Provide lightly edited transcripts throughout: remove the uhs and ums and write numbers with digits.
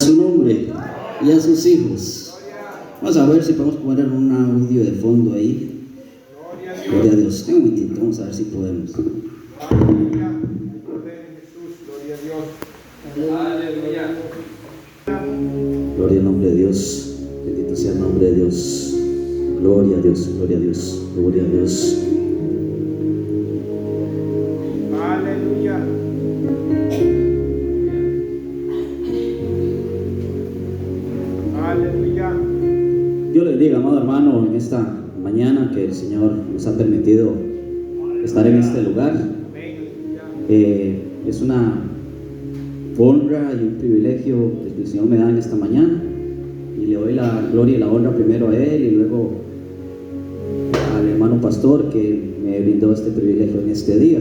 Su nombre y a sus hijos. Vamos a ver si podemos poner un audio de fondo ahí. Gloria a Dios. Un momentito, vamos a ver si podemos. Aleluya. Jesús, gloria a Dios. Aleluya. Gloria al nombre de Dios. Bendito sea el nombre de Dios. Gloria a Dios, gloria a Dios, gloria a Dios. Aleluya. Aleluya. Dios le bendiga, amado hermano, en esta mañana que el Señor nos ha permitido estar en este lugar. Es una honra y un privilegio que el Señor me da en esta mañana, y le doy la gloria y la honra primero a Él y luego al hermano pastor que me brindó este privilegio en este día.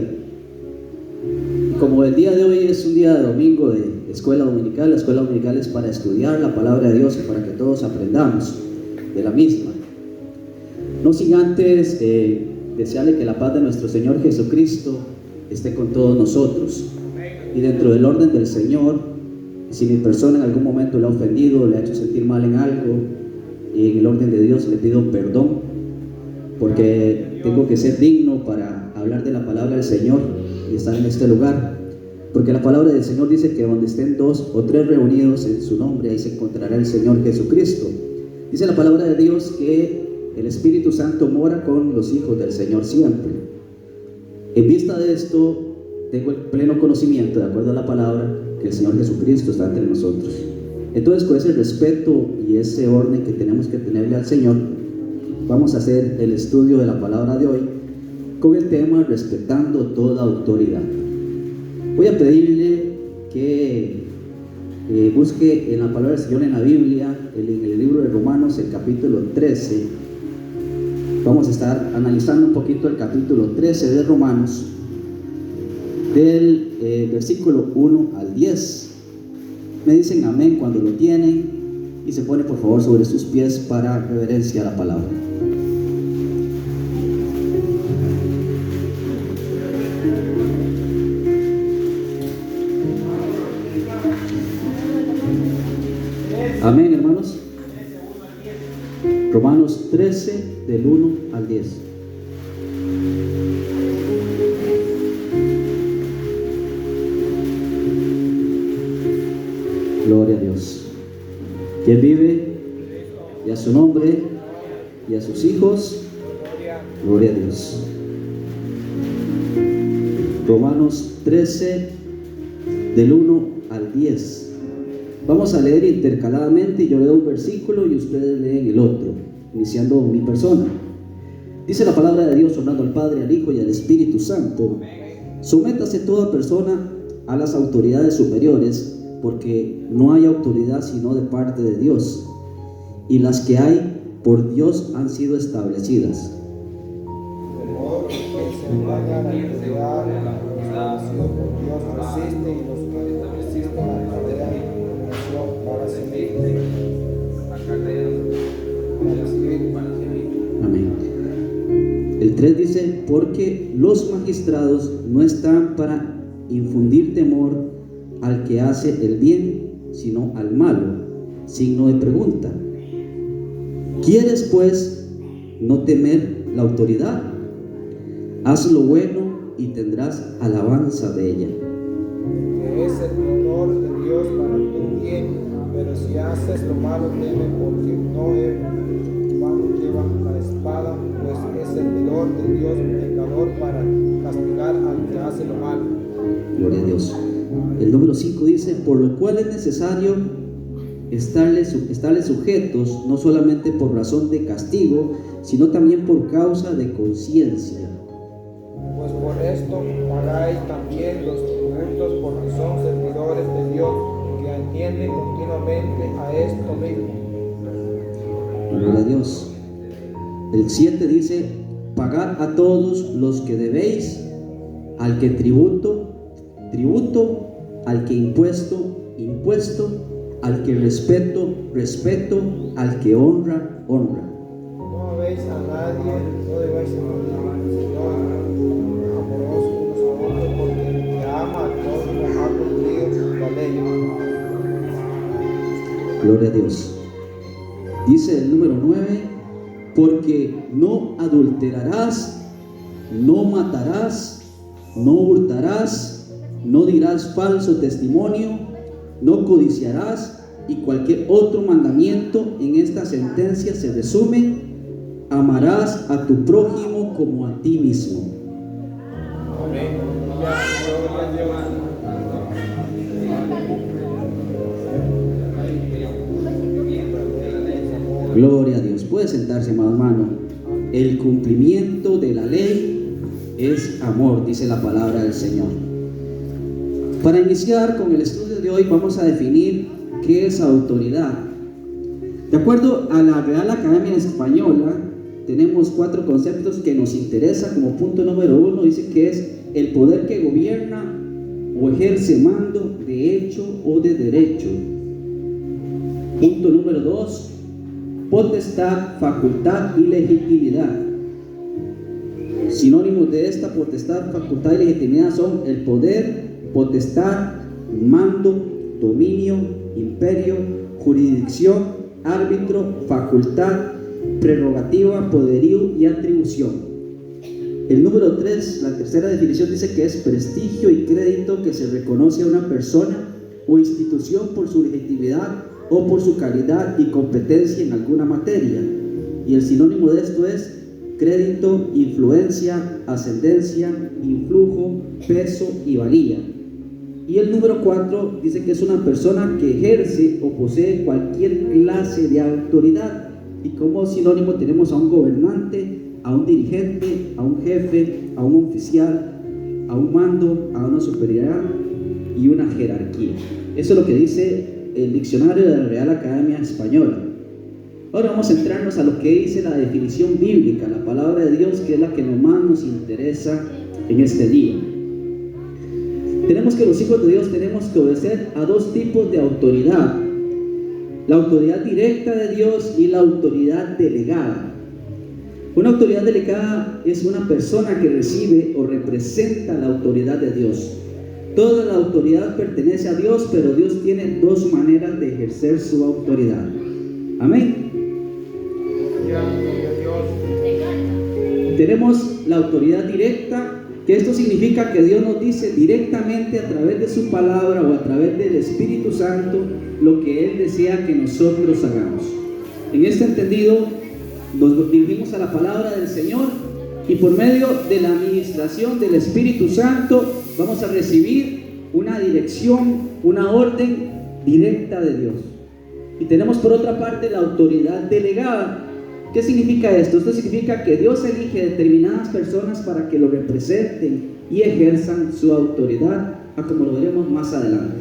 Y como el día de hoy es un día de domingo de escuela dominical, la escuela dominical es para estudiar la palabra de Dios y para que todos aprendamos de la misma. No sin antes desearle que la paz de nuestro Señor Jesucristo esté con todos nosotros. Y dentro del orden del Señor, si mi persona en algún momento le ha ofendido, le ha hecho sentir mal en algo, y en el orden de Dios le pido perdón, porque tengo que ser digno para hablar de la palabra del Señor y estar en este lugar. Porque la palabra del Señor dice que donde estén 2 o 3 reunidos en su nombre, ahí se encontrará el Señor Jesucristo. Dice la palabra de Dios que el Espíritu Santo mora con los hijos del Señor siempre. En vista de esto, tengo el pleno conocimiento, de acuerdo a la palabra, que el Señor Jesucristo está entre nosotros. Entonces, con ese respeto y ese orden que tenemos que tenerle al Señor, vamos a hacer el estudio de la palabra de hoy con el tema respetando toda autoridad. Voy a pedirle que busque en la palabra del Señor en la Biblia, en el libro de Romanos, el capítulo 13. Vamos a estar analizando un poquito el capítulo 13 de Romanos, del versículo 1 al 10. Me dicen amén cuando lo tienen, y se pone por favor sobre sus pies para reverencia a la palabra. Amén, hermanos. Romanos 13 del 1 al 10. Gloria a Dios. ¿Quién vive? Y a su nombre y a sus hijos. Gloria a Dios. Romanos 13 del 1 al 10. Vamos a leer intercaladamente, y yo leo un versículo y ustedes leen el otro, iniciando mi persona. Dice la palabra de Dios, honrando al Padre, al Hijo y al Espíritu Santo: sométase toda persona a las autoridades superiores, porque no hay autoridad sino de parte de Dios, y las que hay por Dios han sido establecidas. Amén. El 3 dice: porque los magistrados no están para infundir temor al que hace el bien, sino al malo. Signo de pregunta. ¿Quieres pues no temer la autoridad? Haz lo bueno y tendrás alabanza de ella. Que es el honor de Dios para tu bien, pero si haces lo malo, teme, porque no es cuando lleva la espada, pues es el servidor de Dios, pecador, para castigar al que hace lo malo. Gloria a Dios. El número 5 dice: por lo cual es necesario estarles sujetos, no solamente por razón de castigo, sino también por causa de conciencia. Pues por esto pagáis también los tributos, porque son servidores de Dios, que atienden continuamente a esto mismo. Gloria a Dios. El 7 dice: pagad a todos los que debéis, al que tributo, al que impuesto, al que respeto, al que honra. No habéis a nadie, no debéis a nadie, Señor, amorosos unos a otros, porque el que ama a todos los ha cumplido la ley. Gloria a Dios. Dice el número 9, porque no adulterarás, no matarás, no hurtarás, no dirás falso testimonio, no codiciarás, y cualquier otro mandamiento en esta sentencia se resume: amarás a tu prójimo como a ti mismo. Amén. Gloria a Dios. Gloria a Dios. Puede sentarse, amado hermano. El cumplimiento de la ley es amor, dice la palabra del Señor. Para iniciar con el estudio de hoy, vamos a definir qué es autoridad. De acuerdo a la Real Academia Española, tenemos 4 conceptos que nos interesan. Como punto número 1, dice que es el poder que gobierna o ejerce mando de hecho o de derecho. Punto número 2, potestad, facultad y legitimidad. Sinónimos de esta potestad, facultad y legitimidad son el poder, potestad, mando, dominio, imperio, jurisdicción, árbitro, facultad, prerrogativa, poderío y atribución. El número 3, la tercera definición, dice que es prestigio y crédito que se reconoce a una persona o institución por su legitimidad o por su calidad y competencia en alguna materia. Y el sinónimo de esto es crédito, influencia, ascendencia, influjo, peso y valía. Y el número 4 dice que es una persona que ejerce o posee cualquier clase de autoridad. Y como sinónimo tenemos a un gobernante, a un dirigente, a un jefe, a un oficial, a un mando, a una superioridad y una jerarquía. Eso es lo que dice el diccionario de la Real Academia Española. Ahora vamos a centrarnos a lo que dice la definición bíblica, la palabra de Dios, que es la que más nos interesa en este día. Tenemos que los hijos de Dios tenemos que obedecer a 2 tipos de autoridad: la autoridad directa de Dios y la autoridad delegada. Una autoridad delegada es una persona que recibe o representa la autoridad de Dios. Toda la autoridad pertenece a Dios, pero Dios tiene 2 maneras de ejercer su autoridad. Amén. Tenemos la autoridad directa, que esto significa que Dios nos dice directamente a través de su palabra o a través del Espíritu Santo lo que Él desea que nosotros hagamos. En este entendido, nos dirigimos a la palabra del Señor y por medio de la administración del Espíritu Santo vamos a recibir una dirección, una orden directa de Dios. Y tenemos por otra parte la autoridad delegada. ¿Qué significa esto? Esto significa que Dios elige determinadas personas para que lo representen y ejerzan su autoridad, a como lo veremos más adelante.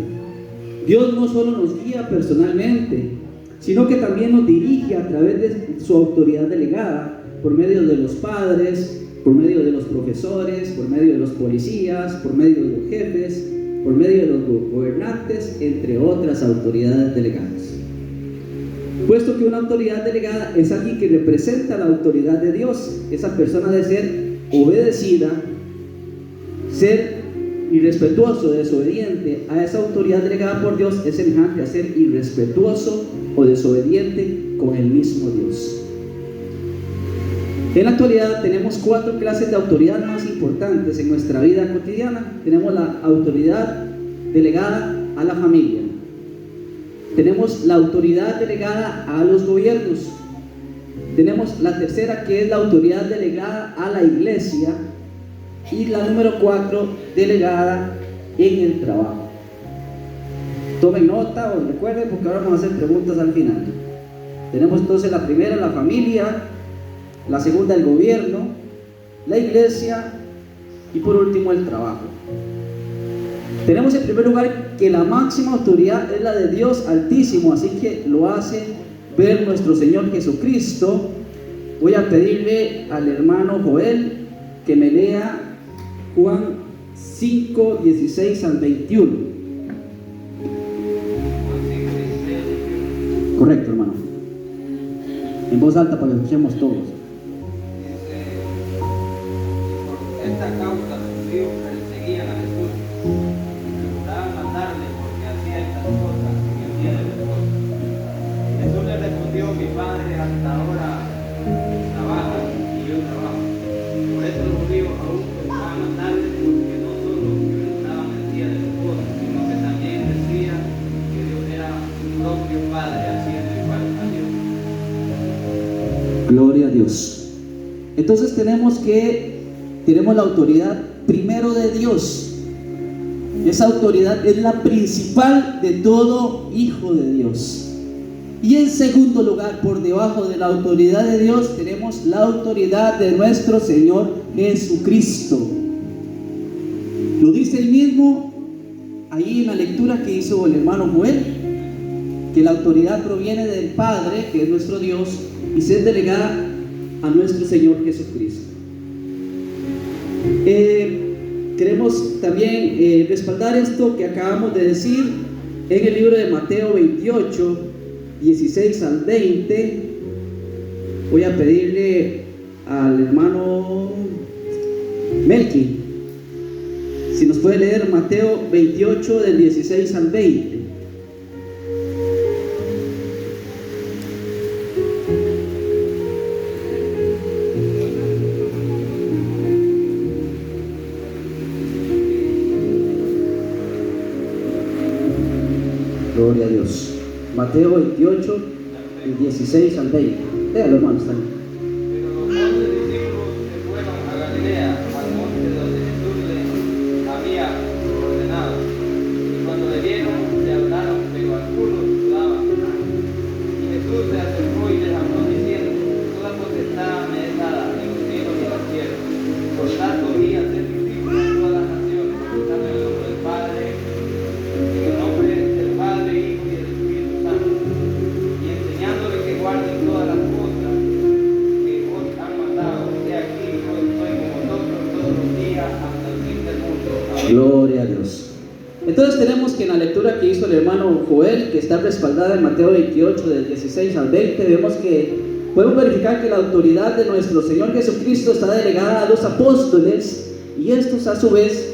Dios no solo nos guía personalmente, sino que también nos dirige a través de su autoridad delegada, por medio de los padres, por medio de los profesores, por medio de los policías, por medio de los jefes, por medio de los gobernantes, entre otras autoridades delegadas. Puesto que una autoridad delegada es alguien que representa la autoridad de Dios, esa persona debe ser obedecida, ser irrespetuoso, desobediente a esa autoridad delegada por Dios es semejante a ser irrespetuoso o desobediente con el mismo Dios. En la actualidad tenemos 4 clases de autoridad más importantes en nuestra vida cotidiana. Tenemos la autoridad delegada a la familia. Tenemos la autoridad delegada a los gobiernos. Tenemos la tercera, que es la autoridad delegada a la iglesia. Y la número 4, delegada en el trabajo. Tomen nota o recuerden, porque ahora vamos a hacer preguntas al final. Tenemos entonces la primera, la familia; la segunda, el gobierno; la iglesia; y por último, el trabajo. Tenemos en primer lugar que la máxima autoridad es la de Dios Altísimo, así que lo hace ver nuestro Señor Jesucristo. Voy a pedirle al hermano Joel que me lea Juan 5, 16 al 21. Correcto, hermano. En voz alta para que escuchemos todos. Por esta causa los judíos perseguían a Jesús y procuraban matarle porque hacía estas cosas en el día de Pentecostés. hasta ahora trabajan y yo trabajo. Por eso los judíos aún pensaban matarle, porque no solo mencionaban el día de los votos, sino que también decían que Dios era su propio Padre, haciendo igual a Dios. Gloria a Dios. Entonces tenemos la autoridad primero de Dios. Esa autoridad es la principal de todo hijo de Dios. Y en segundo lugar, por debajo de la autoridad de Dios, tenemos la autoridad de nuestro Señor Jesucristo. Lo dice él mismo ahí en la lectura que hizo el hermano Joel, que la autoridad proviene del Padre, que es nuestro Dios, y se es delegada a nuestro Señor Jesucristo. Queremos también respaldar esto que acabamos de decir en el libro de Mateo 28, 16 al 20. Voy a pedirle al hermano Melqui si nos puede leer Mateo 28 del 16 al 20. Gloria a Dios. Mateo 28, del 16 al 20. Léalo, hermano, está ahí. Pero los 11 discípulos se fueron a Galilea, al monte donde Jesús les había ordenado. Y cuando le vieron, le hablaron, pero algunos dudaban. Y Jesús se acercó y les habló diciendo: toda potestad me es dada en los cielos y en la tierra. Por tanto, y hacer discípulos de todas las naciones, bautizando en el nombre del Padre, en el nombre del Padre, Hijo y del Espíritu Santo, y enseñándoles que guarden todas las cosas que os han mandado. He aquí, yo estoy con vosotros todos los días hasta el fin del mundo. Amén. Gloria a Dios. Entonces tenemos que en la lectura que hizo el hermano Joel, que está respaldada en Mateo 28 del 16 al 20, vemos que podemos verificar que la autoridad de nuestro Señor Jesucristo está delegada a los apóstoles y estos a su vez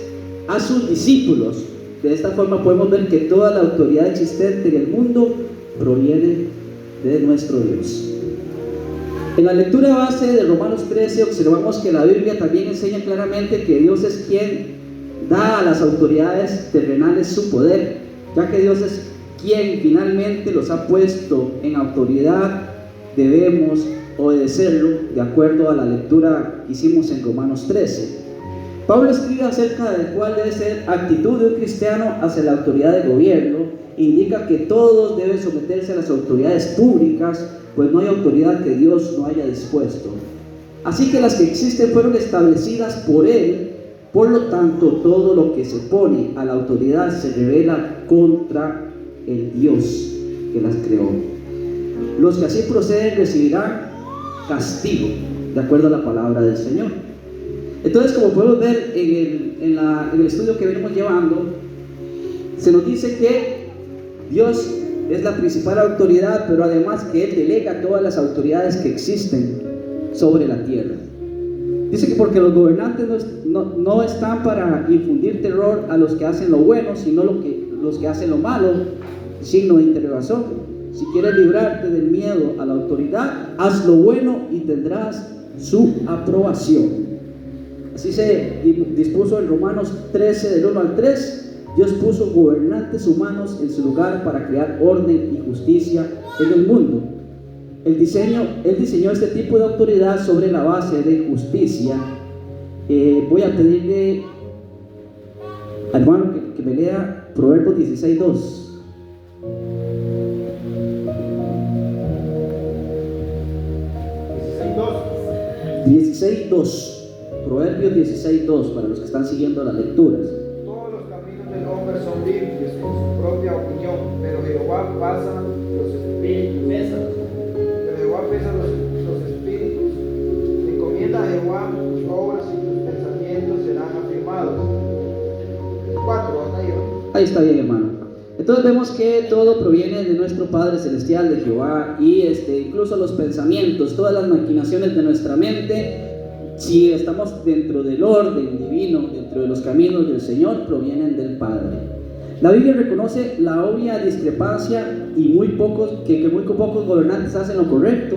a sus discípulos. De esta forma podemos ver que toda la autoridad existente en el mundo proviene de nuestro Dios. En la lectura base de Romanos 13 observamos que la Biblia también enseña claramente que Dios es quien da a las autoridades terrenales su poder, ya que Dios es quien finalmente los ha puesto en autoridad. Debemos obedecerlo de acuerdo a la lectura que hicimos en Romanos 13. Pablo escribe acerca de cuál debe ser actitud de un cristiano hacia la autoridad de gobierno e indica que todos deben someterse a las autoridades públicas, pues no hay autoridad que Dios no haya dispuesto. Así que las que existen fueron establecidas por Él. Por lo tanto, todo lo que se pone a la autoridad se revela contra el Dios que las creó. Los que así proceden recibirán castigo, de acuerdo a la palabra del Señor. Entonces, como podemos ver en el estudio que venimos llevando, se nos dice que Dios es la principal autoridad, pero además que Él delega todas las autoridades que existen sobre la tierra. Dice que porque los gobernantes no están para infundir terror a los que hacen lo bueno, sino los que hacen lo malo, signo de interrogación. Si quieres librarte del miedo a la autoridad, haz lo bueno y tendrás su aprobación. Así se dispuso en Romanos 13 del 1 al 3. Dios puso gobernantes humanos en su lugar para crear orden y justicia en el mundo. Él diseñó este tipo de autoridad sobre la base de justicia. Voy a pedirle al hermano que me lea Proverbios 16:2. Proverbios 16:2 para los que están siguiendo las lecturas. Todos los caminos del hombre son limpios en su propia opinión, pero Jehová pesa los espíritus. Los espíritus. Encomienda a Jehová tus obras y tus pensamientos serán afirmados. 4, hasta ahí. Ahí está bien, hermano. Entonces vemos que todo proviene de nuestro Padre Celestial, de Jehová, y incluso los pensamientos, todas las maquinaciones de nuestra mente, si estamos dentro del orden divino, dentro de los caminos del Señor, provienen del Padre. La Biblia reconoce la obvia discrepancia y muy pocos gobernantes hacen lo correcto,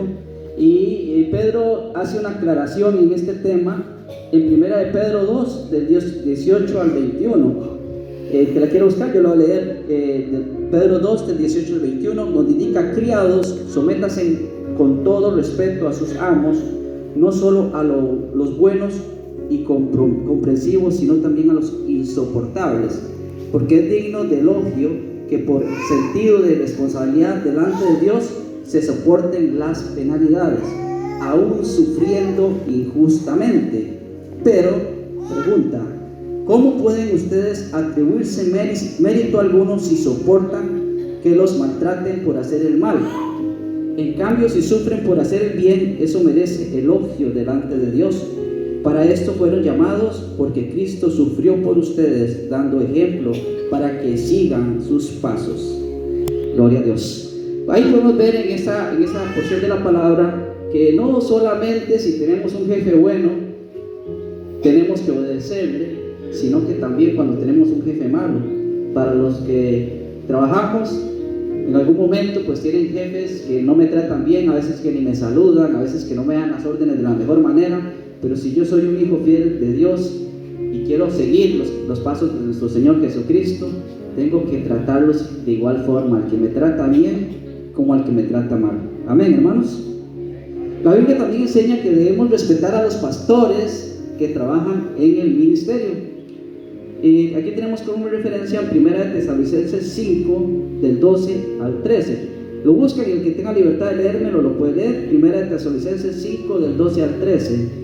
y Pedro hace una aclaración en este tema en 1 de Pedro 2 del 18 al 21. Que la quiero buscar, yo lo voy a leer, de Pedro 2 del 18 al 21, donde indica: criados, sométanse con todo respeto a sus amos, no solo a los buenos y comprensivos, sino también a los insoportables, porque es digno de elogio que por sentido de responsabilidad delante de Dios se soporten las penalidades, aún sufriendo injustamente. Pero, pregunta, ¿cómo pueden ustedes atribuirse mérito alguno si soportan que los maltraten por hacer el mal? En cambio, si sufren por hacer el bien, eso merece elogio delante de Dios. Para esto fueron llamados, porque Cristo sufrió por ustedes, dando ejemplo para que sigan sus pasos. Gloria a Dios. Ahí podemos ver en esa porción de la palabra que no solamente si tenemos un jefe bueno tenemos que obedecerle, sino que también cuando tenemos un jefe malo. Para los que trabajamos, en algún momento pues tienen jefes que no me tratan bien, a veces que ni me saludan, a veces que no me dan las órdenes de la mejor manera. Pero si yo soy un hijo fiel de Dios y quiero seguir los pasos de nuestro Señor Jesucristo, tengo que tratarlos de igual forma, al que me trata bien como al que me trata mal. Amén, hermanos. La Biblia también enseña que debemos respetar a los pastores que trabajan en el ministerio. Aquí tenemos como referencia en 1 de Tesalonicenses 5 del 12 al 13. Lo buscan, y el que tenga libertad de leérmelo lo puede leer. 1 de Tesalonicenses 5 del 12 al 13.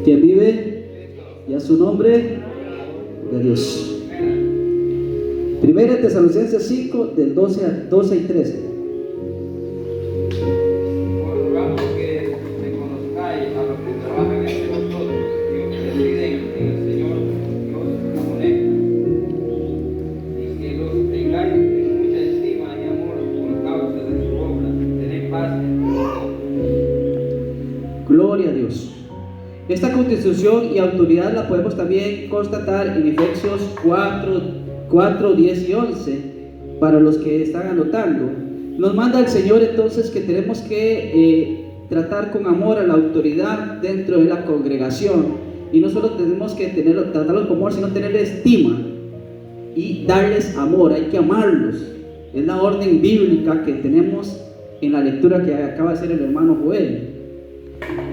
Quien vive y a su nombre de Dios. 1 de Tesalonicenses 5 del 12 y 13. Rogamos que reconozcáis a los que trabajan entre vosotros y los que residen en el Señor Dios amonesta, y que los tengáis en mucha estima y amor por causa de su obra. Tened paz en todos. Gloria a Dios. Esta constitución y autoridad la podemos también constatar en Efesios 4, 10 y 11. Para los que están anotando, nos manda el Señor entonces que tenemos que tratar con amor a la autoridad dentro de la congregación, y no solo tenemos que tratarlos con amor, sino tener estima y darles amor. Hay que amarlos. Es la orden bíblica que tenemos en la lectura que acaba de hacer el hermano Joel.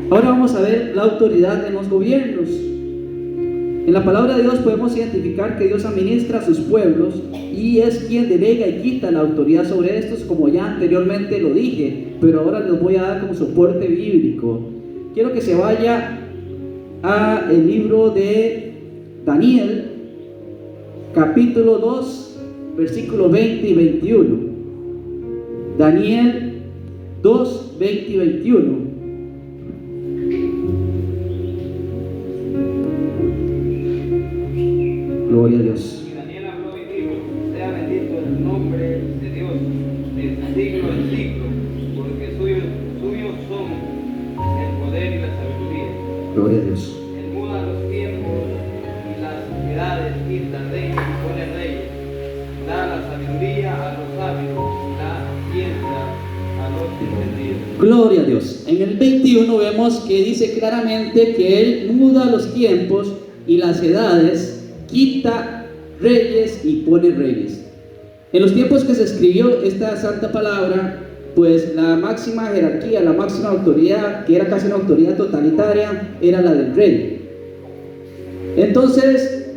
Ahora vamos a ver la autoridad en los gobiernos. En la palabra de Dios podemos identificar que Dios administra a sus pueblos y es quien delega y quita la autoridad sobre estos, como ya anteriormente lo dije, pero ahora les voy a dar como soporte bíblico. Quiero que se vaya a el libro de Daniel, capítulo 2, versículos 20 y 21. Daniel 2, 20 y 21. Gloria a Dios. Y Daniel habló y dijo: sea bendito el nombre de Dios de siglo en siglo, porque suyos son el poder y la sabiduría. Gloria a Dios. Él muda los tiempos y las edades, quita reyes y pone reyes, da la sabiduría a los sabios, da ciencia a los entendidos. Gloria a Dios. En el 21 vemos que dice claramente que Él muda los tiempos y las edades, quita reyes y pone reyes. En los tiempos que se escribió esta santa palabra, pues la máxima jerarquía, la máxima autoridad, que era casi una autoridad totalitaria, era la del rey. Entonces,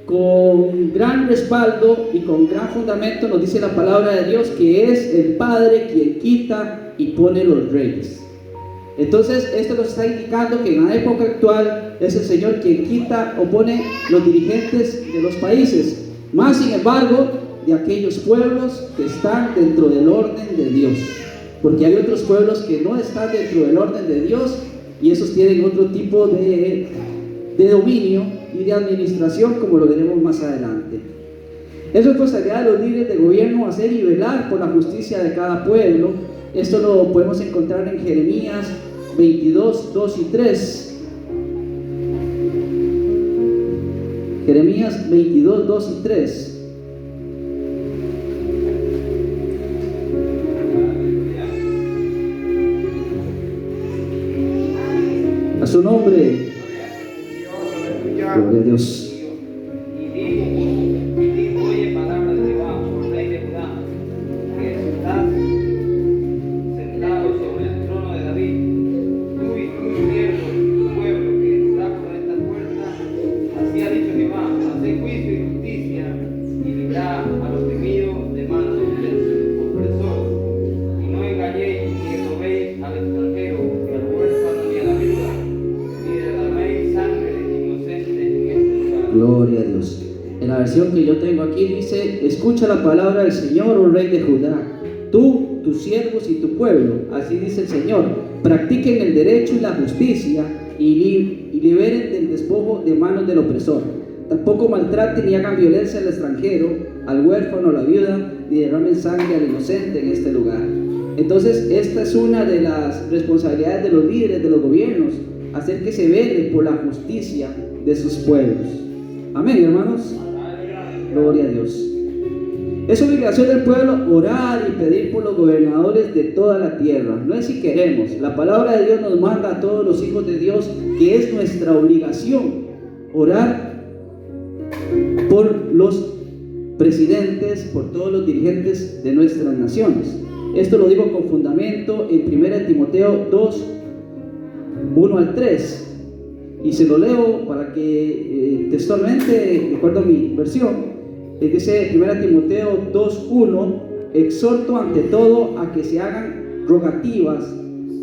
con gran respaldo y con gran fundamento nos dice la palabra de Dios que es el Padre quien quita y pone los reyes. Entonces esto nos está indicando que en la época actual es el Señor quien quita o pone los dirigentes de los países, más sin embargo de aquellos pueblos que están dentro del orden de Dios, porque hay otros pueblos que no están dentro del orden de Dios y esos tienen otro tipo de dominio y de administración, como lo veremos más adelante. Es responsabilidad de los líderes de gobierno hacer y velar por la justicia de cada pueblo. Esto lo podemos encontrar en Jeremías 22, 2 y 3. Jeremías 22, 2 y 3. A su nombre. Gloria a Dios. Oye palabra de Jehová, rey de Judá, que estás sentado sobre el trono de David, tú y tus siervos, tu pueblo que está por esta puerta. Así ha dicho Jehová: haced juicio y justicia, y librad al oprimido de mano del opresor, y no engañéis ni robéis al extranjero, ni al huérfano, ni a la viuda, ni derraméis sangre inocente en este lugar. Gloria a Dios. En la versión que yo tengo aquí dice: escucha la palabra del Señor, oh rey de Judá, tú, tus siervos y tu pueblo. Así dice el Señor: practiquen el derecho y la justicia y liberen del despojo de manos del opresor. Tampoco maltraten ni hagan violencia al extranjero, al huérfano, a la viuda, ni derramen sangre al inocente en este lugar. Entonces, esta es una de las responsabilidades de los líderes de los gobiernos: hacer que se vele por la justicia de sus pueblos. Amén, hermanos. Gloria a Dios. Es obligación del pueblo orar y pedir por los gobernadores de toda la tierra. No es si queremos. La palabra de Dios nos manda a todos los hijos de Dios que es nuestra obligación orar por los presidentes, por todos los dirigentes de nuestras naciones. Esto lo digo con fundamento en 1 Timoteo 2, 1 al 3. Y se lo leo para que textualmente, de acuerdo a mi versión, dice 1 Timoteo 2:1: exhorto ante todo a que se hagan rogativas,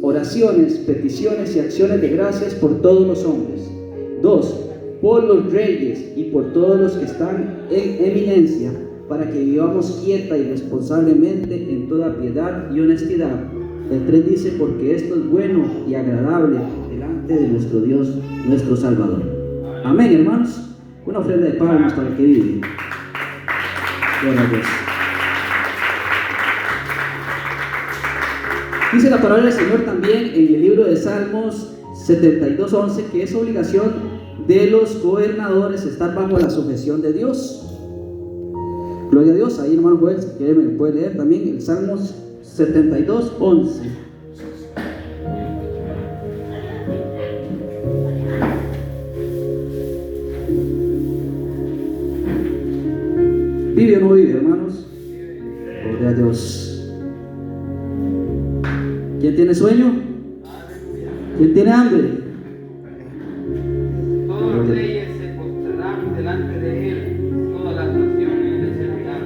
oraciones, peticiones y acciones de gracias por todos los hombres. 2. Por los reyes y por todos los que están en eminencia, para que vivamos quieta y responsablemente en toda piedad y honestidad. El 3 dice: porque esto es bueno y agradable delante de nuestro Dios, nuestro Salvador. Amén, hermanos. Una ofrenda de palmas para el que vive. Gloria a Dios. Dice la palabra del Señor también en el libro de Salmos 72:11 que es obligación de los gobernadores estar bajo la sujeción de Dios. Gloria a Dios. Ahí, hermano Joel, si quiere me puede leer también el Salmos 72:11. ¿Vive o no vive, hermanos? Gloria a Dios. ¿Quién tiene sueño? ¿Quién tiene hambre? Todos los reyes se postrarán delante de él, todas las naciones le servirán.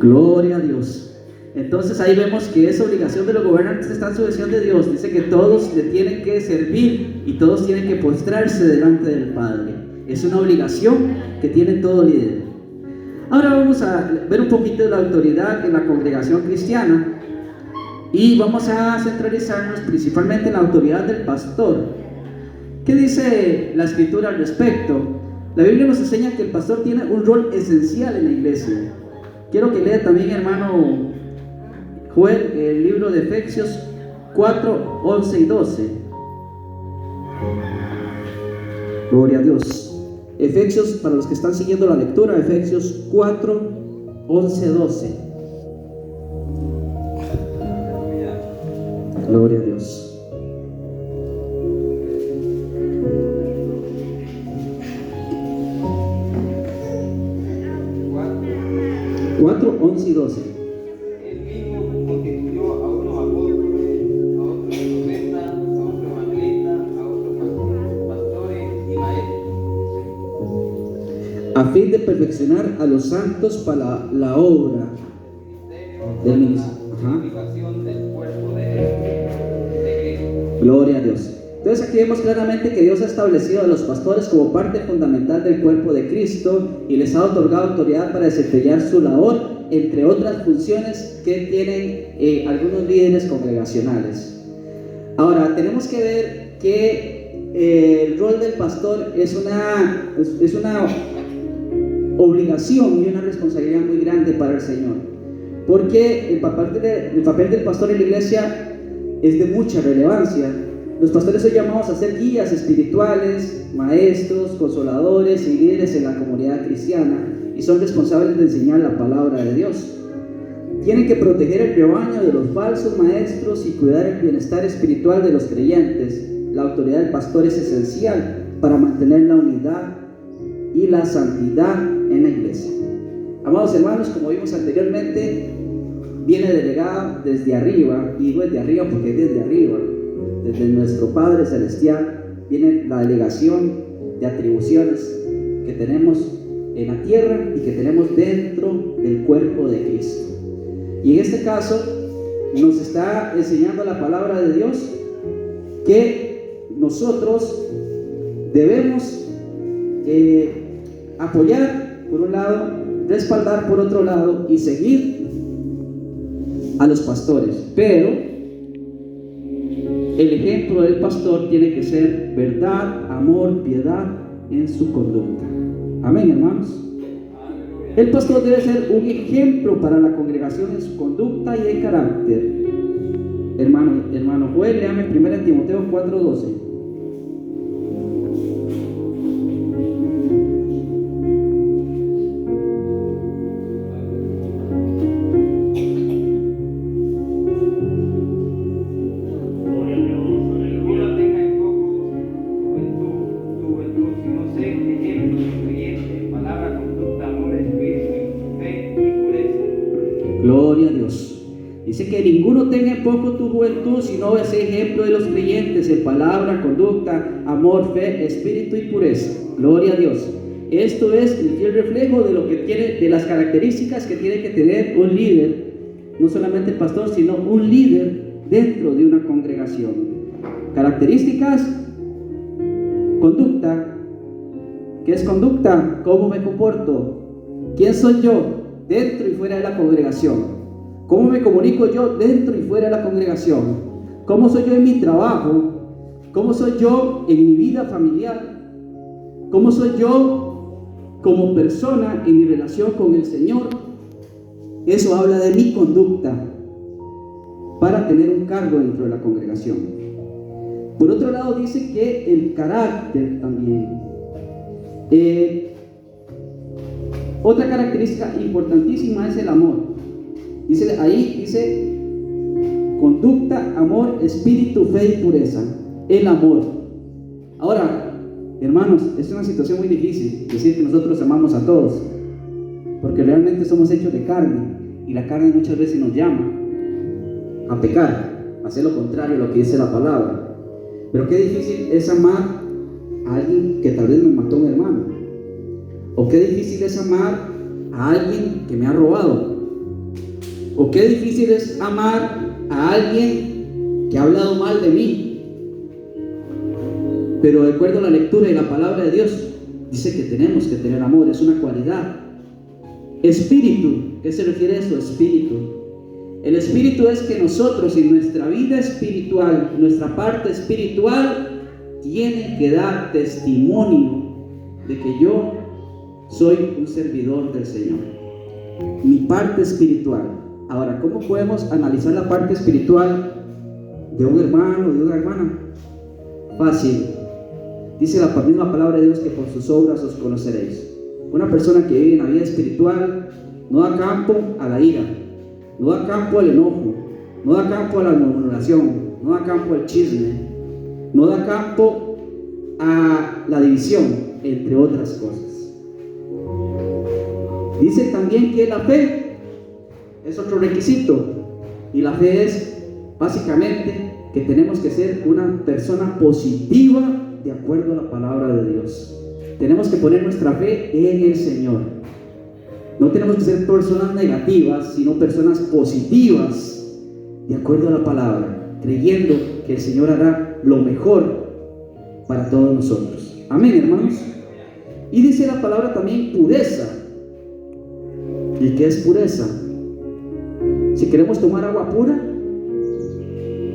Gloria a Dios. Entonces ahí vemos que es obligación de los gobernantes estar en sujeción de Dios. Dice que todos le tienen que servir y todos tienen que postrarse delante del Padre. Es una obligación que tiene todo líder. Ahora vamos a ver un poquito de la autoridad en la congregación cristiana y vamos a centralizarnos principalmente en la autoridad del pastor. ¿Qué dice la Escritura al respecto? La Biblia nos enseña que el pastor tiene un rol esencial en la iglesia. Quiero que lea también, hermano Joel, el libro de Efesios 4, 11 y 12. Gloria a Dios. Efesios, para los que están siguiendo la lectura, Efesios 4, 11, 12. Gloria a Dios. Cuatro, 11 y 12. Él mismo constituyó a unos apóstoles, a otros profetas, a otros evangelistas, a otros pastores y maestros, a fin de perfeccionar a los santos para la obra del ministerio. edificación del cuerpo de Cristo. Gloria a Dios. Entonces aquí vemos claramente que Dios ha establecido a los pastores como parte fundamental del cuerpo de Cristo y les ha otorgado autoridad para desempeñar su labor, entre otras funciones que tienen algunos líderes congregacionales. Ahora, tenemos que ver que el rol del pastor es una obligación y una responsabilidad muy grande para el Señor, porque el papel del pastor en la iglesia es de mucha relevancia. Los pastores son llamados a ser guías espirituales, maestros, consoladores y líderes en la comunidad cristiana, y son responsables de enseñar la palabra de Dios. Tienen que proteger el rebaño de los falsos maestros y cuidar el bienestar espiritual de los creyentes. La autoridad del pastor es esencial para mantener la unidad y la santidad en la iglesia. Amados hermanos, como vimos anteriormente, viene delegada desde arriba, y digo desde arriba porque es desde arriba, desde nuestro Padre Celestial, viene la delegación de atribuciones que tenemos en la tierra y que tenemos dentro del cuerpo de Cristo. Y en este caso nos está enseñando la palabra de Dios que nosotros debemos apoyar por un lado, respaldar por otro lado y seguir a los pastores, pero el ejemplo del pastor tiene que ser verdad, amor, piedad en su conducta. Amén, hermanos. El pastor debe ser un ejemplo para la congregación en su conducta y en carácter. Hermano Joel, léame 1 Timoteo 4:12. Gloria a Dios. Dice que ninguno tenga en poco tu juventud, sino es ejemplo de los creyentes en palabra, conducta, amor, fe, espíritu y pureza. Gloria a Dios. Esto es el fiel reflejo de lo que tiene, de las características que tiene que tener un líder, no solamente el pastor, sino un líder dentro de una congregación. Características, conducta. ¿Qué es conducta? ¿Cómo me comporto? ¿Quién soy yo dentro y fuera de la congregación? ¿Cómo me comunico yo dentro y fuera de la congregación? ¿Cómo soy yo en mi trabajo? ¿Cómo soy yo en mi vida familiar? ¿Cómo soy yo como persona en mi relación con el Señor? Eso habla de mi conducta para tener un cargo dentro de la congregación. Por otro lado, dice que el carácter también. Otra característica importantísima es el amor. Dice conducta, amor, espíritu, fe y pureza. El amor. Ahora, hermanos, es una situación muy difícil decir que nosotros amamos a todos, porque realmente somos hechos de carne, y la carne muchas veces nos llama a pecar, a hacer lo contrario a lo que dice la palabra. Pero qué difícil es amar a alguien que tal vez me mató un hermano, o qué difícil es amar a alguien que me ha robado, o qué difícil es amar a alguien que ha hablado mal de mí. Pero de acuerdo a la lectura y la palabra de Dios, dice que tenemos que tener amor, es una cualidad. Espíritu, ¿qué se refiere a eso? Espíritu. El espíritu es que nosotros en nuestra vida espiritual, nuestra parte espiritual, tiene que dar testimonio de que yo soy un servidor del Señor. Mi parte espiritual. Ahora, ¿cómo podemos analizar la parte espiritual de un hermano o de una hermana? Fácil. Dice la misma palabra de Dios que por sus obras os conoceréis. Una persona que vive en la vida espiritual no da campo a la ira, no da campo al enojo, no da campo a la murmuración, no da campo al chisme, no da campo a la división, entre otras cosas. Dice también que la fe es otro requisito, y la fe es básicamente que tenemos que ser una persona positiva de acuerdo a la palabra de Dios. Tenemos que poner nuestra fe en el Señor. No tenemos que ser personas negativas, sino personas positivas de acuerdo a la palabra, creyendo que el Señor hará lo mejor para todos nosotros. Amén, hermanos. Y dice la palabra también pureza. ¿Y qué es pureza? Si queremos tomar agua pura,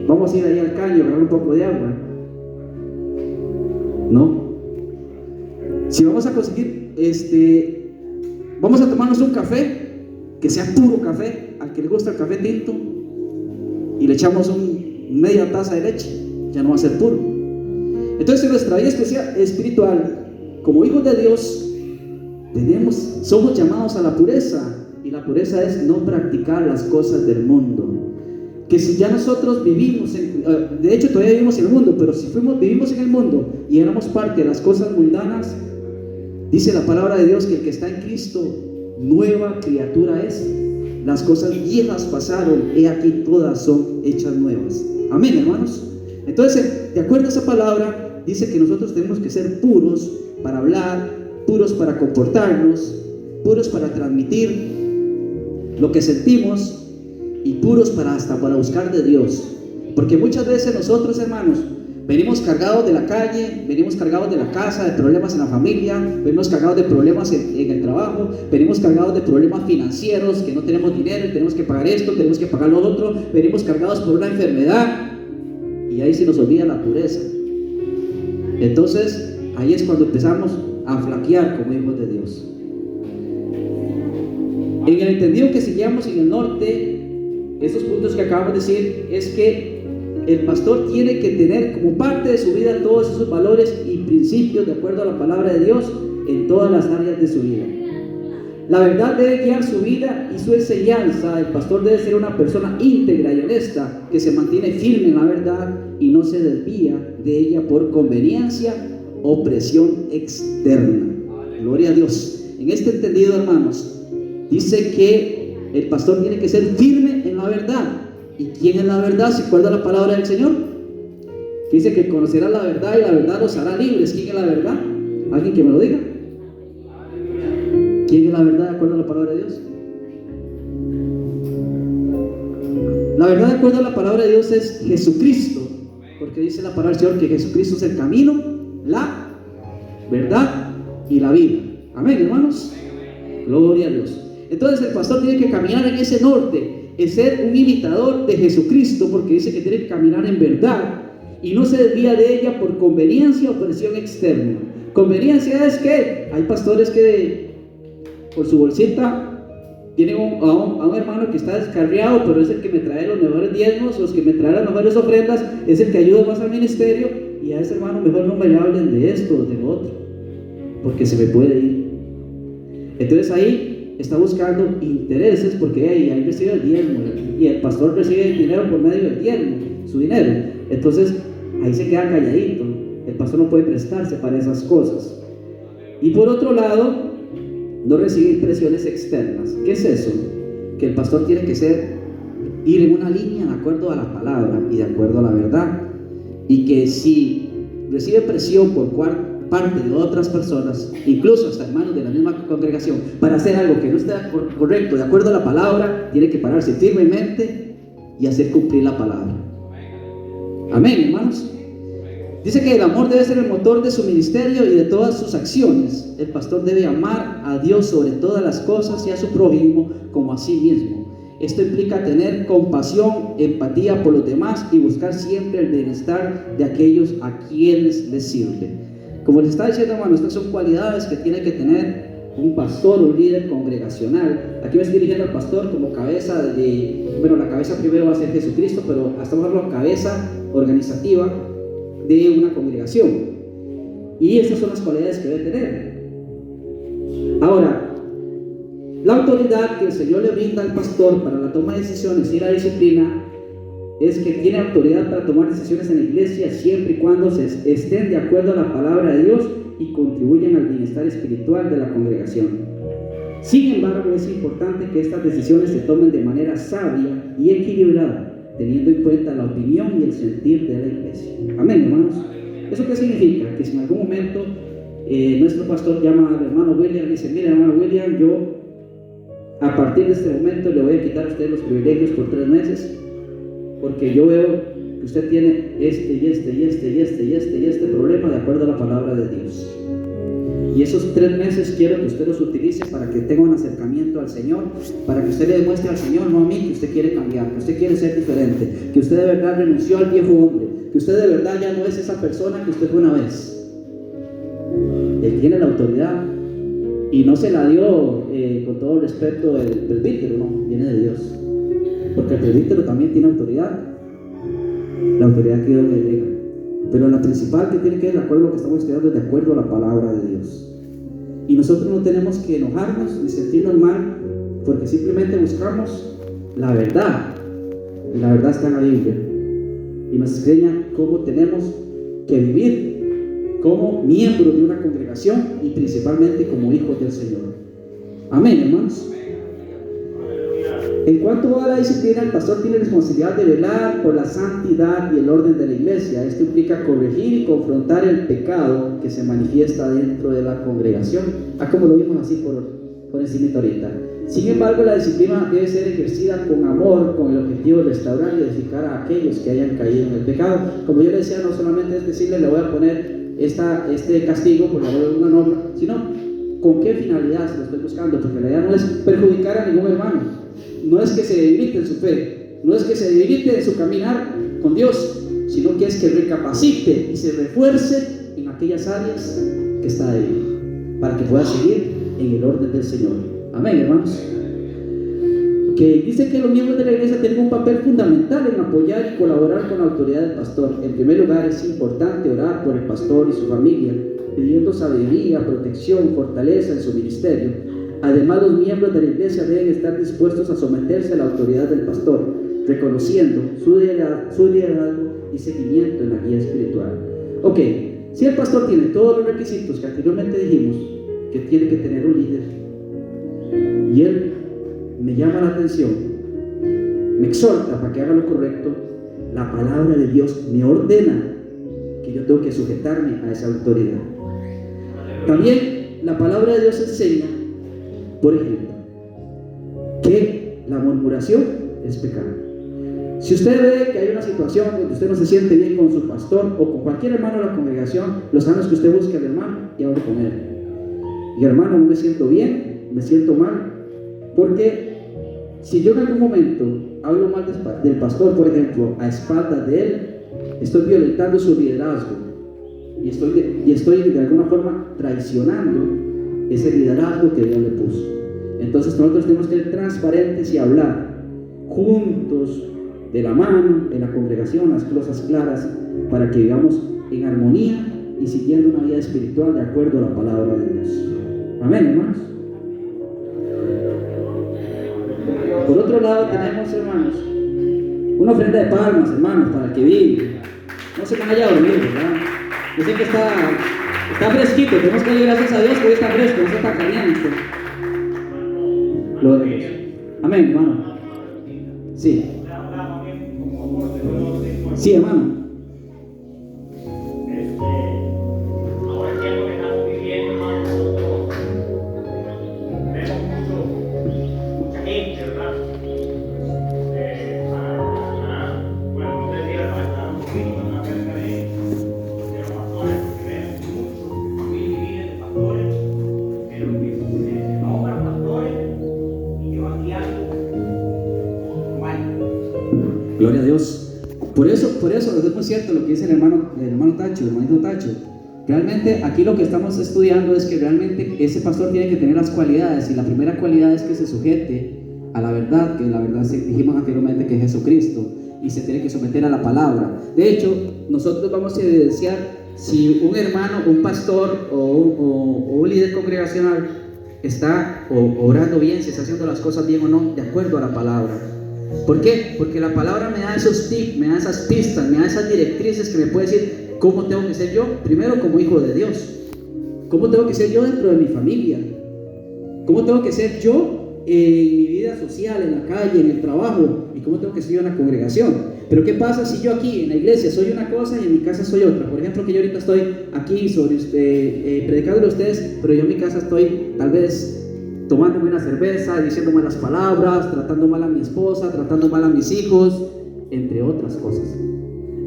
vamos a ir ahí al caño a agarrar un poco de agua. No. Si vamos a conseguir Vamos a tomarnos un café, que sea puro café, al que le gusta el café tinto, y le echamos media taza de leche, ya no va a ser puro. Entonces en nuestra vida espiritual, como hijos de Dios, somos llamados a la pureza, y la pureza es no practicar las cosas del mundo. Que si ya nosotros vivimos, de hecho todavía vivimos en el mundo, pero si vivimos en el mundo y éramos parte de las cosas mundanas, dice la palabra de Dios que el que está en Cristo, nueva criatura es. Las cosas viejas pasaron, he aquí todas son hechas nuevas. Amén, hermanos. Entonces, de acuerdo a esa palabra, dice que nosotros tenemos que ser puros para hablar, puros para comportarnos, puros para transmitir lo que sentimos, y puros para buscar de Dios. Porque muchas veces nosotros, hermanos, venimos cargados de la calle, venimos cargados de la casa, de problemas en la familia, venimos cargados de problemas en el trabajo, venimos cargados de problemas financieros, que no tenemos dinero y tenemos que pagar esto, tenemos que pagar lo otro, venimos cargados por una enfermedad, y ahí se nos olvida la pureza. Entonces ahí es cuando empezamos a flaquear como hijos de Dios. En el entendido que seguíamos en el norte, esos puntos que acabamos de decir, es que el pastor tiene que tener como parte de su vida todos esos valores y principios de acuerdo a la palabra de Dios en todas las áreas de su vida. La verdad debe guiar su vida y su enseñanza. El pastor debe ser una persona íntegra y honesta, que se mantiene firme en la verdad y no se desvía de ella por conveniencia o presión externa. Gloria a Dios. En este entendido, hermanos, dice que el pastor tiene que ser firme en la verdad. ¿Y quién es la verdad? ¿Se acuerda la palabra del Señor? Que dice que conocerá la verdad y la verdad los hará libres. ¿Quién es la verdad? ¿Alguien que me lo diga? ¿Quién es la verdad de acuerdo a la palabra de Dios? La verdad de acuerdo a la palabra de Dios es Jesucristo, porque dice la palabra del Señor que Jesucristo es el camino, la verdad y la vida. Amén, hermanos. Gloria a Dios. Entonces el pastor tiene que caminar en ese norte, es ser un imitador de Jesucristo, porque dice que tiene que caminar en verdad y no se desvía de ella por conveniencia o presión externa. Conveniencia es que hay pastores que por su bolsita tienen a un hermano que está descarriado, pero es el que me trae los mejores diezmos, los que me trae las mejores ofrendas, es el que ayuda más al ministerio, y a ese hermano mejor no me hablen de esto o de lo otro, porque se me puede ir. Entonces ahí está buscando intereses, porque ahí recibe el diezmo y el pastor recibe el dinero por medio del diezmo, su dinero. Entonces ahí se queda calladito, el pastor no puede prestarse para esas cosas. Y por otro lado, no recibir presiones externas. ¿Qué es eso? Que el pastor tiene que ir en una línea de acuerdo a la palabra y de acuerdo a la verdad, y que si recibe presión por parte de otras personas, incluso hasta hermanos de la misma congregación, para hacer algo que no está correcto de acuerdo a la palabra, tiene que pararse firmemente y hacer cumplir la palabra. Amén, hermanos. Dice que el amor debe ser el motor de su ministerio y de todas sus acciones. El pastor debe amar a Dios sobre todas las cosas y a su prójimo como a sí mismo. Esto implica tener compasión, empatía por los demás y buscar siempre el bienestar de aquellos a quienes les sirve. Como les está diciendo, hermano, estas son cualidades que tiene que tener un pastor, un líder congregacional. Aquí me estoy dirigiendo al pastor como cabeza la cabeza primero va a ser Jesucristo, pero estamos hablando de cabeza organizativa de una congregación. Y esas son las cualidades que debe tener. Ahora, la autoridad que el Señor le brinda al pastor para la toma de decisiones y la disciplina es que tiene autoridad para tomar decisiones en la iglesia siempre y cuando estén de acuerdo a la palabra de Dios y contribuyan al bienestar espiritual de la congregación. Sin embargo, es importante que estas decisiones se tomen de manera sabia y equilibrada, teniendo en cuenta la opinión y el sentir de la iglesia. Amén, hermanos. ¿Eso qué significa? Que si en algún momento nuestro pastor llama al hermano William y dice: mira, hermano William, yo a partir de este momento le voy a quitar a usted los privilegios por 3 meses, porque yo veo que usted tiene este problema de acuerdo a la palabra de Dios. Y esos 3 meses quiero que usted los utilice para que tenga un acercamiento al Señor, para que usted le demuestre al Señor, no a mí, que usted quiere cambiar, que usted quiere ser diferente, que usted de verdad renunció al viejo hombre, que usted de verdad ya no es esa persona que usted fue una vez. Él tiene la autoridad Y no se la dio con todo respeto el presbítero, no, viene de Dios. Porque el presbítero también tiene autoridad, la autoridad que Dios le delega. Pero la principal que tiene que ver, de acuerdo a lo que estamos estudiando, es de acuerdo a la palabra de Dios. Y nosotros no tenemos que enojarnos ni sentirnos mal, porque simplemente buscamos la verdad. Y la verdad está en la Biblia. Y nos enseña cómo tenemos que vivir como miembros de una congregación y principalmente como hijos del Señor. Amén, hermanos. En cuanto a la disciplina, el pastor tiene responsabilidad de velar por la santidad y el orden de la iglesia. Esto implica corregir y confrontar el pecado que se manifiesta dentro de la congregación. Como lo vimos así por encima ahorita. Sin embargo, la disciplina debe ser ejercida con amor, con el objetivo de restaurar y edificar a aquellos que hayan caído en el pecado. Como yo le decía, no solamente es decirle, le voy a poner este castigo por la de una norma, sino con qué finalidad se lo estoy buscando, porque la idea no es perjudicar a ningún hermano, no es que se debilite en su fe, no es que se debilite en su caminar con Dios, sino que es que recapacite y se refuerce en aquellas áreas que está débil, para que pueda seguir en el orden del Señor. Amén, hermanos. Que dice que los miembros de la iglesia tienen un papel fundamental en apoyar y colaborar con la autoridad del pastor. En primer lugar, es importante orar por el pastor y su familia, pidiendo sabiduría, protección, fortaleza en su ministerio. Además, los miembros de la iglesia deben estar dispuestos a someterse a la autoridad del pastor, reconociendo su liderazgo y seguimiento en la guía espiritual. Ok, si el pastor tiene todos los requisitos que anteriormente dijimos que tiene que tener un líder, y él me llama la atención, me exhorta para que haga lo correcto, la palabra de Dios me ordena que yo tengo que sujetarme a esa autoridad. También la palabra de Dios enseña, por ejemplo, que la murmuración es pecado. Si usted ve que hay una situación donde usted no se siente bien con su pastor o con cualquier hermano de la congregación, lo sano es que usted busque al hermano y hable con él. Y hermano, no me siento bien, me siento mal, porque si yo en algún momento hablo mal del pastor, por ejemplo, a espaldas de él, estoy violentando su liderazgo y estoy de alguna forma traicionando ese liderazgo que Dios le puso. Entonces nosotros tenemos que ser transparentes y hablar juntos, de la mano, en la congregación, las cosas claras, para que vivamos en armonía y siguiendo una vida espiritual de acuerdo a la palabra de Dios. Amén, hermanos. Por otro lado tenemos, hermanos, una ofrenda de palmas, hermanos, para el que vive. No se vaya a dormir, ¿verdad? Yo sé que está fresquito, tenemos que darle gracias a Dios que hoy está fresco, no está tan caliente. Lo de Dios. Amén, hermano. Sí. Sí, hermano. Ahora el tiempo que estamos viviendo, hermano, vemos mucha gente, ¿verdad? Bueno, usted diga para un poquito acerca de los pastores, porque vemos muchos familias divididas de pastores, pero que vamos para los pastores y que van guiando mal. Gloria a Dios. Por eso es muy cierto lo que dice el hermanito Tacho. Realmente aquí lo que estamos estudiando es que realmente ese pastor tiene que tener las cualidades, y la primera cualidad es que se sujete a la verdad, que la verdad dijimos anteriormente que es Jesucristo, y se tiene que someter a la palabra. De hecho, nosotros vamos a evidenciar si un hermano, un pastor o un líder congregacional está orando bien, si está haciendo las cosas bien o no, de acuerdo a la palabra. ¿Por qué? Porque la palabra me da esos tips, me da esas pistas, me da esas directrices que me puede decir cómo tengo que ser yo, primero como hijo de Dios, cómo tengo que ser yo dentro de mi familia, cómo tengo que ser yo en mi vida social, en la calle, en el trabajo, y cómo tengo que ser yo en la congregación. Pero ¿qué pasa si yo aquí en la iglesia soy una cosa y en mi casa soy otra? Por ejemplo, que yo ahorita estoy aquí predicándole a ustedes, pero yo en mi casa estoy tal vez tomándome una cerveza, diciendo malas palabras, tratando mal a mi esposa, tratando mal a mis hijos, entre otras cosas.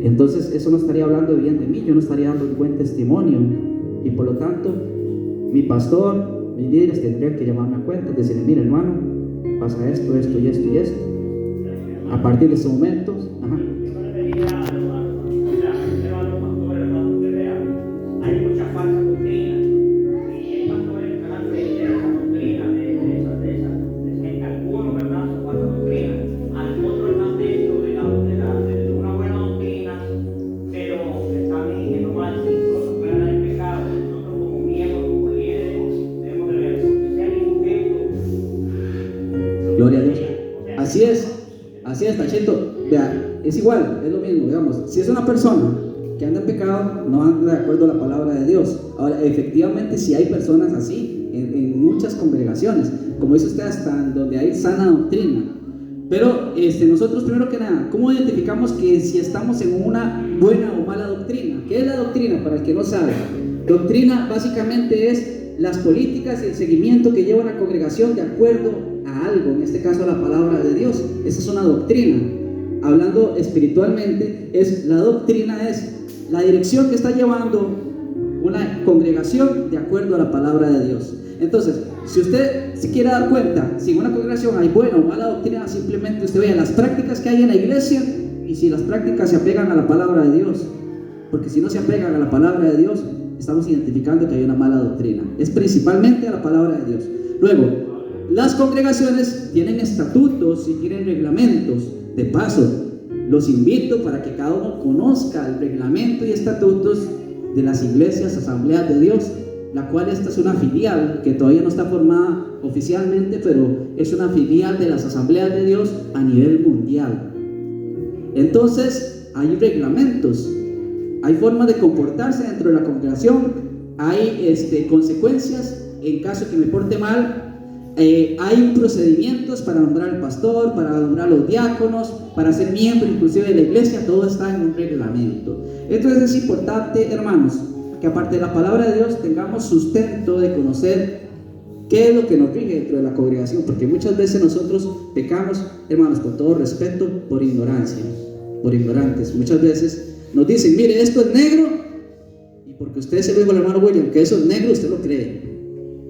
Entonces eso no estaría hablando bien de mí, yo no estaría dando un buen testimonio, y por lo tanto mi pastor, mis líderes tendrían que llamarme a cuenta, decirle: mira, hermano, pasa esto, esto y esto y esto. A partir de ese momento, Hay mucha falsa doctrina y hay pastores que están tachito. Vea, es igual, es lo mismo, digamos. Si es una persona que anda en pecado, no anda de acuerdo a la palabra de Dios. Ahora, efectivamente, si hay personas así en muchas congregaciones, como dice usted, hasta donde hay sana doctrina. Pero nosotros, primero que nada, ¿cómo identificamos que si estamos en una buena o mala doctrina? ¿Qué es la doctrina? Para el que no sabe, doctrina básicamente es las políticas y el seguimiento que lleva una congregación de acuerdo a algo, en este caso a la palabra de Dios. Esa es una doctrina. Hablando espiritualmente, la doctrina es la dirección que está llevando una congregación de acuerdo a la palabra de Dios. Entonces, si usted se quiere dar cuenta, si en una congregación hay buena o mala doctrina, simplemente usted vea las prácticas que hay en la iglesia y si las prácticas se apegan a la palabra de Dios. Porque si no se apegan a la palabra de Dios, estamos identificando que hay una mala doctrina. Es principalmente a la palabra de Dios. Luego, las congregaciones tienen estatutos y tienen reglamentos. De paso, los invito para que cada uno conozca el reglamento y estatutos de las iglesias, asambleas de Dios, la cual esta es una filial que todavía no está formada oficialmente, pero es una filial de las asambleas de Dios a nivel mundial. Entonces, hay reglamentos, hay formas de comportarse dentro de la congregación, hay consecuencias en caso que me porte mal. Hay procedimientos para nombrar al pastor, para nombrar a los diáconos, para ser miembro inclusive de la iglesia. Todo está en un reglamento. Entonces es importante, hermanos, que aparte de la palabra de Dios tengamos sustento de conocer qué es lo que nos rige dentro de la congregación, porque muchas veces nosotros pecamos, hermanos, con todo respeto, por ignorancia, por ignorantes. Muchas veces nos dicen, mire, esto es negro, y porque usted se lo dijo al hermano William que eso es negro, usted lo cree,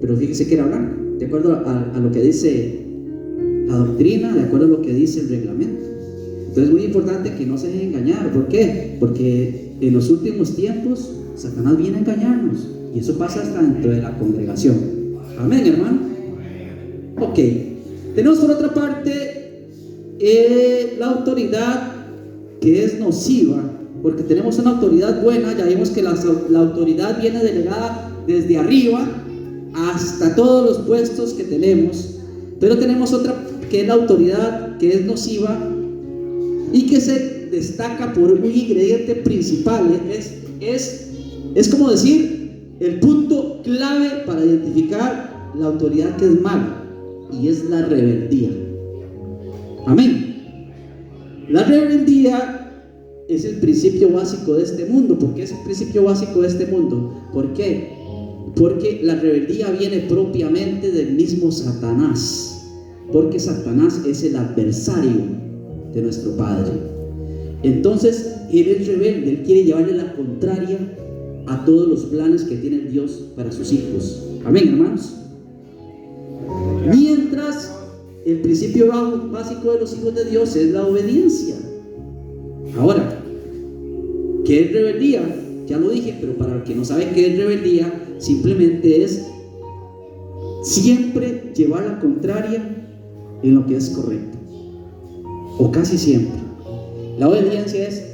pero fíjese que era blanco, de acuerdo a lo que dice la doctrina, de acuerdo a lo que dice el reglamento. Entonces es muy importante que no se dejen engañar. ¿Por qué? Porque en los últimos tiempos Satanás viene a engañarnos, y eso pasa hasta dentro de la congregación. Amén, hermano. Ok, tenemos por otra parte la autoridad que es nociva, porque tenemos una autoridad buena. Ya vimos que la autoridad viene delegada desde arriba hasta todos los puestos que tenemos, pero tenemos otra que es la autoridad que es nociva y que se destaca por un ingrediente principal. Es como decir el punto clave para identificar la autoridad que es mala, y es la rebeldía. Amén. La rebeldía es el principio básico de este mundo. ¿Por qué es el principio básico de este mundo? ¿Por qué? Porque la rebeldía viene propiamente del mismo Satanás, porque Satanás es el adversario de nuestro Padre. Entonces él es rebelde, él quiere llevarle la contraria a todos los planes que tiene Dios para sus hijos. Amén, hermanos. Mientras el principio básico de los hijos de Dios es la obediencia. Ahora, ¿qué es rebeldía? Ya lo dije, pero para el que no sabe qué es rebeldía, simplemente es siempre llevar la contraria en lo que es correcto, o casi siempre. La obediencia es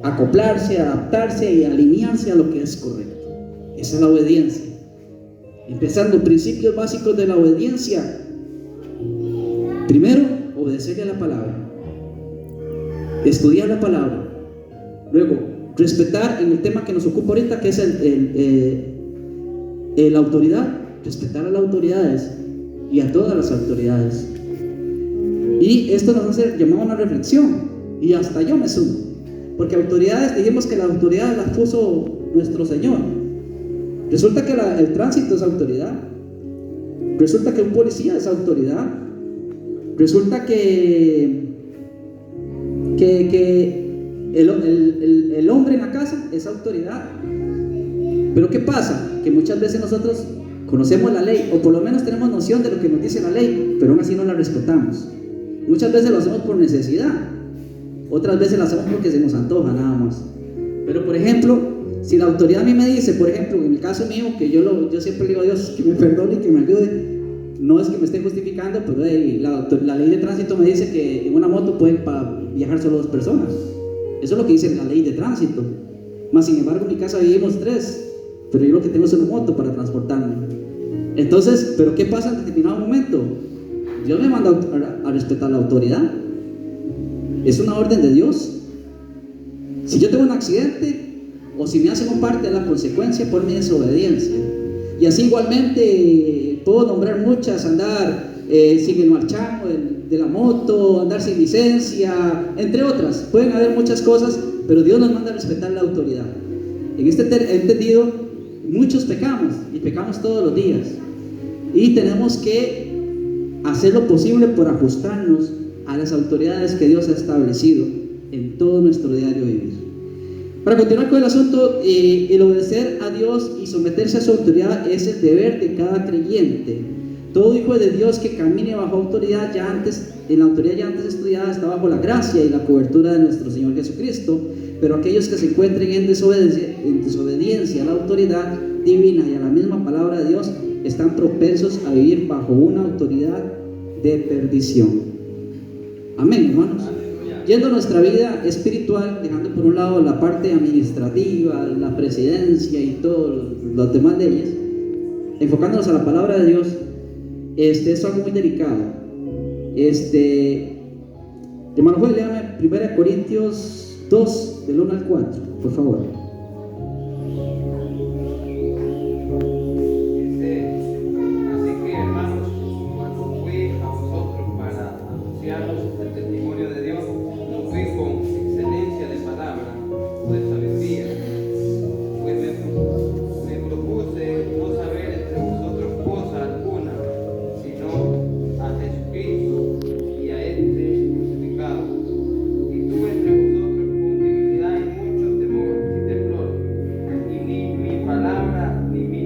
acoplarse, adaptarse y alinearse a lo que es correcto. Esa es la obediencia. Empezando, principios básicos de la obediencia. Primero, obedecerle a la palabra, estudiar la palabra. Luego, respetar en el tema que nos ocupa ahorita, que es la autoridad. Respetar a las autoridades y a todas las autoridades. Y esto nos hace llamar a una reflexión, y hasta yo me sumo, porque autoridades, dijimos que las autoridades las puso nuestro Señor. Resulta que el tránsito es autoridad, resulta que un policía es autoridad, resulta que el hombre en la casa es autoridad. Pero ¿qué pasa? Que muchas veces nosotros conocemos la ley, o por lo menos tenemos noción de lo que nos dice la ley, pero aún así no la respetamos. Muchas veces lo hacemos por necesidad, otras veces lo hacemos porque se nos antoja nada más. Pero por ejemplo, si la autoridad a mí me dice, por ejemplo, en el caso mío, que yo siempre le digo a Dios que me perdone y que me ayude, no es que me esté justificando, pero la ley de tránsito me dice que en una moto pueden viajar solo 2 personas. Eso es lo que dice la ley de tránsito. Más sin embargo, en mi casa vivimos 3, pero yo lo que tengo es una moto para transportarme. Entonces, ¿pero qué pasa en determinado momento? Dios me manda a respetar la autoridad. Es una orden de Dios. Si yo tengo un accidente o si me hacen un parte de la consecuencia por mi desobediencia. Y así igualmente puedo nombrar muchas: andar sin el marchamo de la moto, andar sin licencia, entre otras. Pueden haber muchas cosas, pero Dios nos manda a respetar la autoridad. En este entendido, muchos pecamos y pecamos todos los días, y tenemos que hacer lo posible por ajustarnos a las autoridades que Dios ha establecido en todo nuestro diario vivir. Para continuar con el asunto, el obedecer a Dios y someterse a su autoridad es el deber de cada creyente. Todo hijo de Dios que camine bajo autoridad en la autoridad ya antes estudiada, está bajo la gracia y la cobertura de nuestro Señor Jesucristo. Pero aquellos que se encuentren en desobediencia a la autoridad divina y a la misma palabra de Dios, están propensos a vivir bajo una autoridad de perdición. Amén, hermanos. Yendo a nuestra vida espiritual, dejando por un lado la parte administrativa, la presidencia y todas las demás leyes, enfocándonos a la palabra de Dios, es algo muy delicado. Hermano Joel, léame 1 Corintios 2, del 1 al 4, por favor. Así que, hermanos, cuando fui a vosotros para anunciaros el testimonio de Dios, no fui con excelencia de palabra o de sabiduría, pues me propuse no saber entre vosotros cosa alguna, sino a Jesucristo y a este crucificado. Y tuve entre vosotros con dignidad y mucho temor y temblor, y ni mi palabra ni mi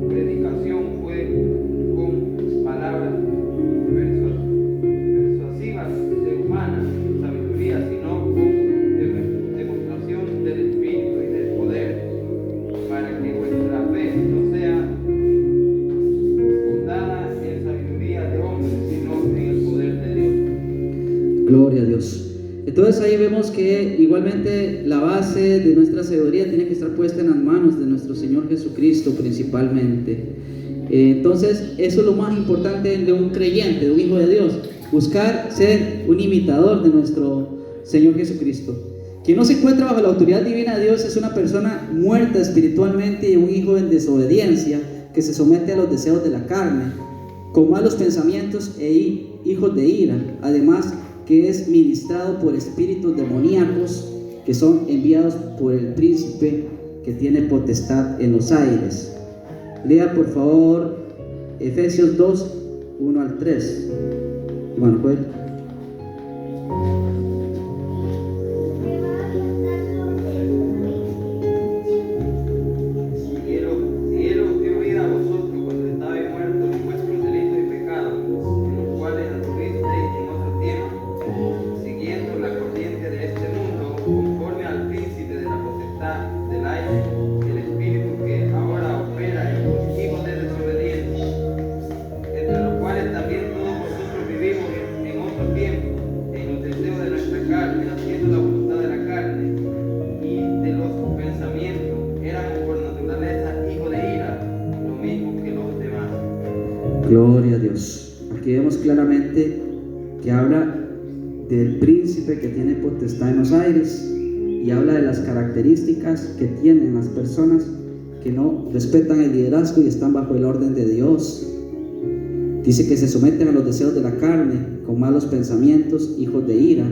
predicación fue con palabras persuasivas de humana sabiduría, sino con demostración del Espíritu y del poder, para que vuestra fe no sea fundada en sabiduría de hombres, sino en el poder de Dios. Gloria a Dios. Entonces ahí vemos que igualmente la base de nuestra sabiduría tiene que estar puesta en las manos de nuestro Señor Jesucristo principalmente. Entonces eso es lo más importante de un creyente, de un hijo de Dios: buscar ser un imitador de nuestro Señor Jesucristo. Quien no se encuentra bajo la autoridad divina de Dios es una persona muerta espiritualmente y un hijo en desobediencia, que se somete a los deseos de la carne, con malos pensamientos e hijos de ira. Además, que es ministrado por espíritus demoníacos que son enviados por el príncipe que tiene potestad en los aires. Lea por favor Efesios 2, 1 al 3. Hermano Joel. Y él os dio vida a vosotros cuando estabais muertos en vuestros delitos y pecados, en los cuales anduvisteis en otro tiempo, siguiendo la corriente de este mundo, conforme al príncipe de la potestad del aire, el espíritu que ahora opera en los hijos de desobediencia, entre los cuales también todos nosotros vivimos en otro tiempo, en los deseos de nuestra carne, haciendo la voluntad de la carne y de los pensamientos. Éramos por naturaleza hijos de ira, lo mismo que los demás. Gloria a Dios. Aquí vemos claramente que habla del príncipe que tiene potestad en los aires, y habla de las características que tienen las personas que no respetan el liderazgo y están bajo el orden de Dios. Dice que se someten a los deseos de la carne, con malos pensamientos, hijos de ira.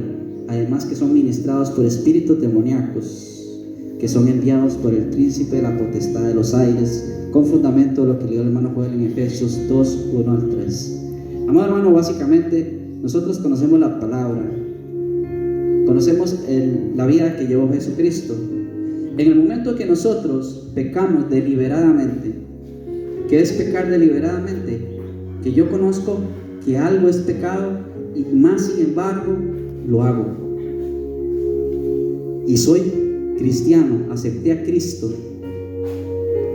Además, que son ministrados por espíritus demoníacos, que son enviados por el príncipe de la potestad de los aires, con fundamento de lo que leyó el hermano Joel en Efesios 2, 1 al 3. Amado hermano, básicamente nosotros conocemos la palabra, conocemos la vida que llevó Jesucristo. En el momento que nosotros pecamos deliberadamente, ¿qué es pecar deliberadamente? Que yo conozco que algo es pecado y más sin embargo lo hago. Y soy cristiano, acepté a Cristo,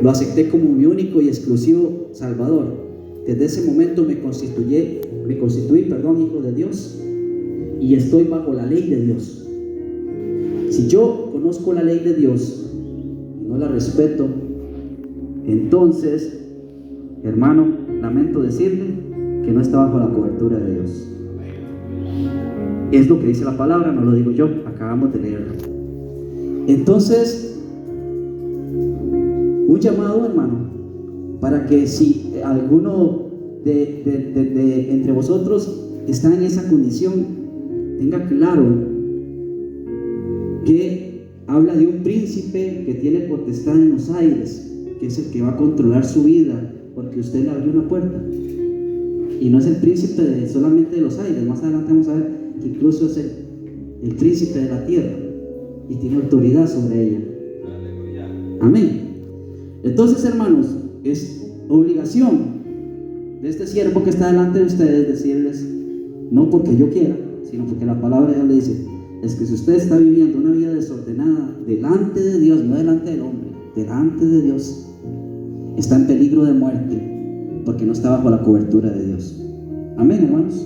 lo acepté como mi único y exclusivo Salvador. Desde ese momento me constituí, hijo de Dios, y estoy bajo la ley de Dios. Si yo conozco la ley de Dios y no la respeto, entonces, hermano, lamento decirle que no está bajo la cobertura de Dios. Es lo que dice la palabra, no lo digo yo, acabamos de leerlo. Entonces, un llamado, hermano, para que si alguno de entre vosotros está en esa condición, tenga claro que habla de un príncipe que tiene potestad en los aires, que es el que va a controlar su vida, porque usted le abrió una puerta. Y no es el príncipe solamente de los aires, más adelante vamos a ver que incluso es el príncipe de la tierra y tiene autoridad sobre ella. Amén. Entonces, hermanos, es obligación de este siervo que está delante de ustedes decirles, no porque yo quiera, sino porque la palabra ya le dice, es que si usted está viviendo una vida desordenada delante de Dios, no delante del hombre, delante de Dios, está en peligro de muerte, porque no está bajo la cobertura de Dios. Amén, hermanos.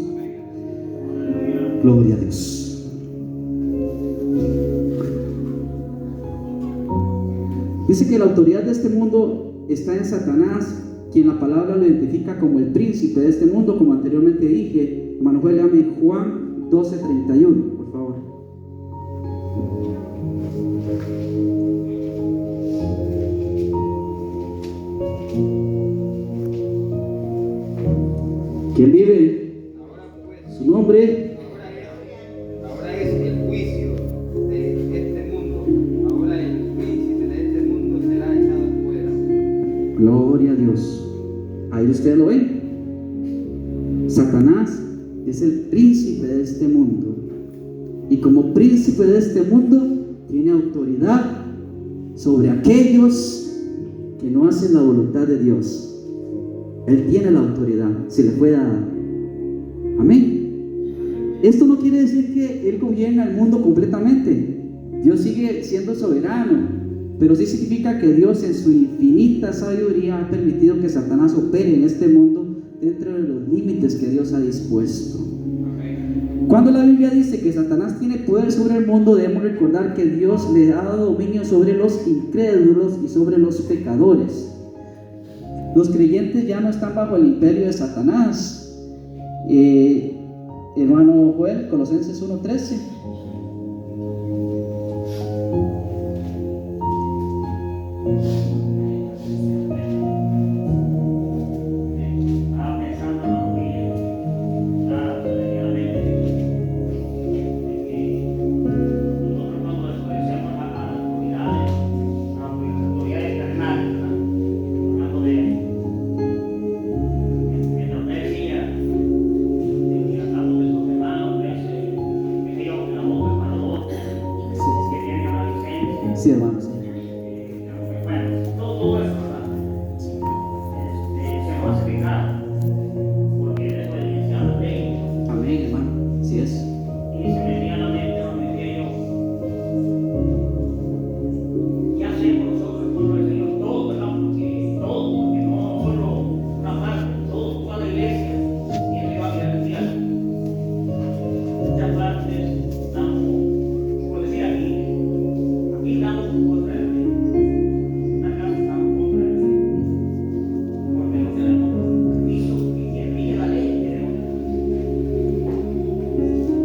Gloria a Dios. Dice que la autoridad de este mundo está en Satanás, quien la palabra lo identifica como el príncipe de este mundo, como anteriormente dije. Hermano Joel, léame Juan 12:31, por favor. ¿Quién vive? Su nombre. Ahora es el juicio de este mundo. Ahora el príncipe de este mundo será echado fuera. Gloria a Dios. Ahí ustedes lo ven. Satanás es el príncipe de este mundo. Y como príncipe de este mundo, tiene autoridad sobre aquellos que no hacen la voluntad de Dios. Él tiene la autoridad, se le fue dada. Amén. Esto no quiere decir que Él gobierna el mundo completamente. Dios sigue siendo soberano, pero sí significa que Dios en su infinita sabiduría ha permitido que Satanás opere en este mundo dentro de los límites que Dios ha dispuesto. Cuando la Biblia dice que Satanás tiene poder sobre el mundo, debemos recordar que Dios le ha dado dominio sobre los incrédulos y sobre los pecadores. Los creyentes ya no están bajo el imperio de Satanás. Hermano Joel, Colosenses 1:13. Sí, hermanos. Bueno, todo eso, ¿verdad? Se va a explicar porque es obediencia a la ley. Amén, hermano. Así es. Y se me venía a la mente donde decía yo, ¿qué hacemos nosotros, el pueblo del Señor? Todo, ¿verdad? Porque no solo una parte, toda la iglesia tiene que ir al cielo. Muchas partes estamos, por decir aquí estamos contra el rey. Acá estamos contra el rey. Porque no tenemos permiso y quien rige la ley tenemos.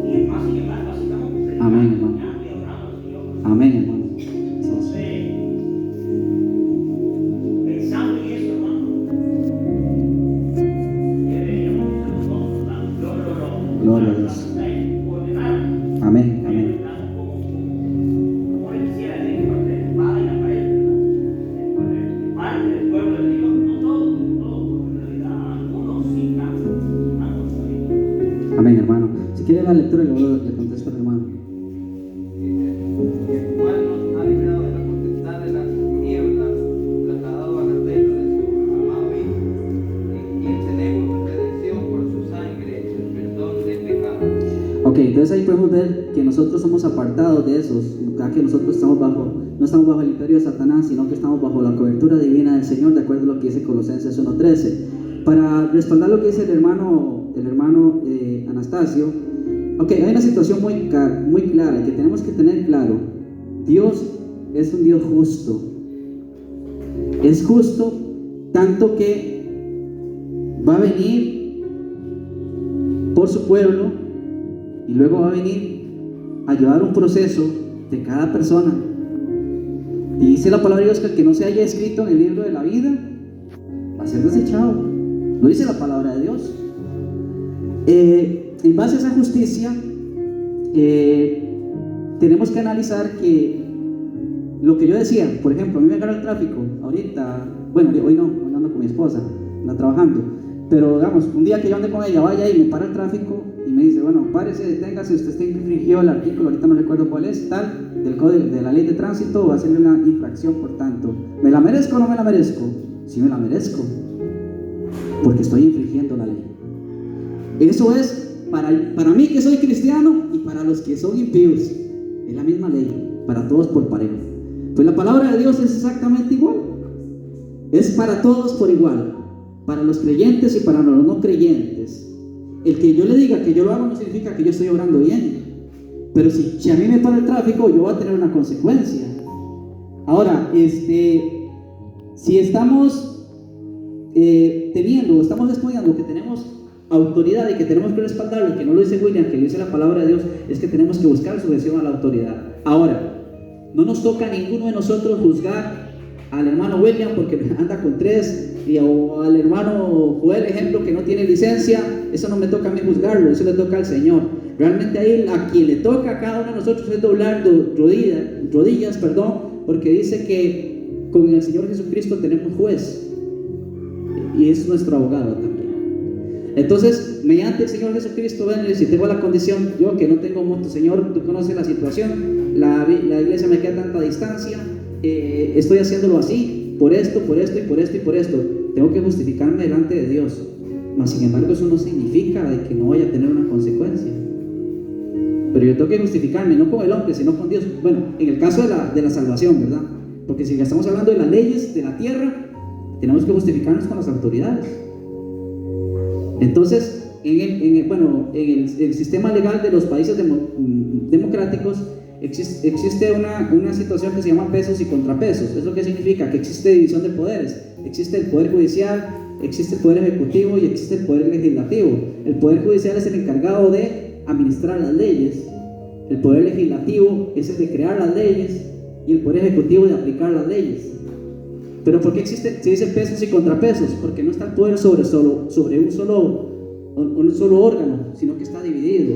Y más sin embargo, así estamos Amén, hermano. y adorando al Señor. Amén, hermano. Entonces, pensando en eso, hermano, que deberíamos ser nosotros, ¿verdad? Gloria a Dios. Ordenar. Amén, amén. Como le decía, de parte de la espada y la pared, de parte del pueblo de Dios, no todo, porque en realidad algunos sí están. Amén, hermano. Si quiere la lectura, le contesto al hermano. El cual nos ha librado de la potestad de las tinieblas, trasladado a la reino de su amado Hijo, en quien tenemos redención por su sangre, el perdón de pecados. Ok, entonces ahí podemos ver que nosotros somos apartados de esos, ya que nosotros no estamos bajo el imperio de Satanás, sino que estamos bajo la cobertura divina del Señor, de acuerdo a lo que dice Colosenses 1:13. Para respaldar lo que dice el hermano Anastasio, ok, hay una situación muy clara que tenemos que tener claro. Dios es un Dios justo. Es justo tanto que va a venir por su pueblo y luego va a venir a llevar un proceso de cada persona. Y dice la palabra de Dios que el que no se haya escrito en el libro de la vida va a ser desechado. Lo dice la palabra de Dios. En base a esa justicia, tenemos que analizar que lo que yo decía, por ejemplo, a mí me agarra el tráfico ahorita, bueno, hoy no ando con mi esposa, anda trabajando, pero digamos, un día que yo ande con ella, vaya y me para el tráfico y me dice, bueno, párese, deténgase, usted está infringido el artículo, ahorita no recuerdo cuál es, tal, del código de la ley de tránsito, va a hacerle una infracción por tanto. ¿Me la merezco o no me la merezco? Sí me la merezco, porque estoy infringiendo la ley. Eso es para mí que soy cristiano y para los que son impíos, es la misma ley, para todos por parejo. Pues la palabra de Dios es exactamente igual, es para todos por igual, para los creyentes y para los no creyentes. El que yo le diga que yo lo hago no significa que yo estoy obrando bien, pero si a mí me para el tráfico, yo voy a tener una consecuencia. Ahora, si estamos estamos estudiando que tenemos autoridad y que tenemos que respaldarlo, y que no lo dice William, que lo dice la palabra de Dios, es que tenemos que buscar sujeción a la autoridad. Ahora, no nos toca a ninguno de nosotros juzgar al hermano William porque anda con 3, o al hermano Joel, ejemplo, que no tiene licencia. Eso no me toca a mí juzgarlo, eso le toca al Señor. Realmente ahí a quien le toca a cada uno de nosotros es doblar rodillas, porque dice que con el Señor Jesucristo tenemos juez y es nuestro abogado también. Entonces, mediante el Señor Jesucristo, ven, si tengo la condición, yo que no tengo moto, Señor, tú conoces la situación, la iglesia me queda a tanta distancia, estoy haciéndolo así, por esto, tengo que justificarme delante de Dios. Mas sin embargo, eso no significa de que no vaya a tener una consecuencia. Pero yo tengo que justificarme, no con el hombre, sino con Dios. Bueno, en el caso de la salvación, ¿verdad? Porque si ya estamos hablando de las leyes de la tierra, tenemos que justificarnos con las autoridades. Entonces, en el sistema legal de los países democráticos existe una situación que se llama pesos y contrapesos. ¿Eso qué significa? Que existe división de poderes. Existe el poder judicial, existe el poder ejecutivo y existe el poder legislativo. El poder judicial es el encargado de administrar las leyes, el poder legislativo es el de crear las leyes y el poder ejecutivo de aplicar las leyes. Pero ¿por qué se dice pesos y contrapesos? Porque no está el poder sobre un solo órgano, sino que está dividido.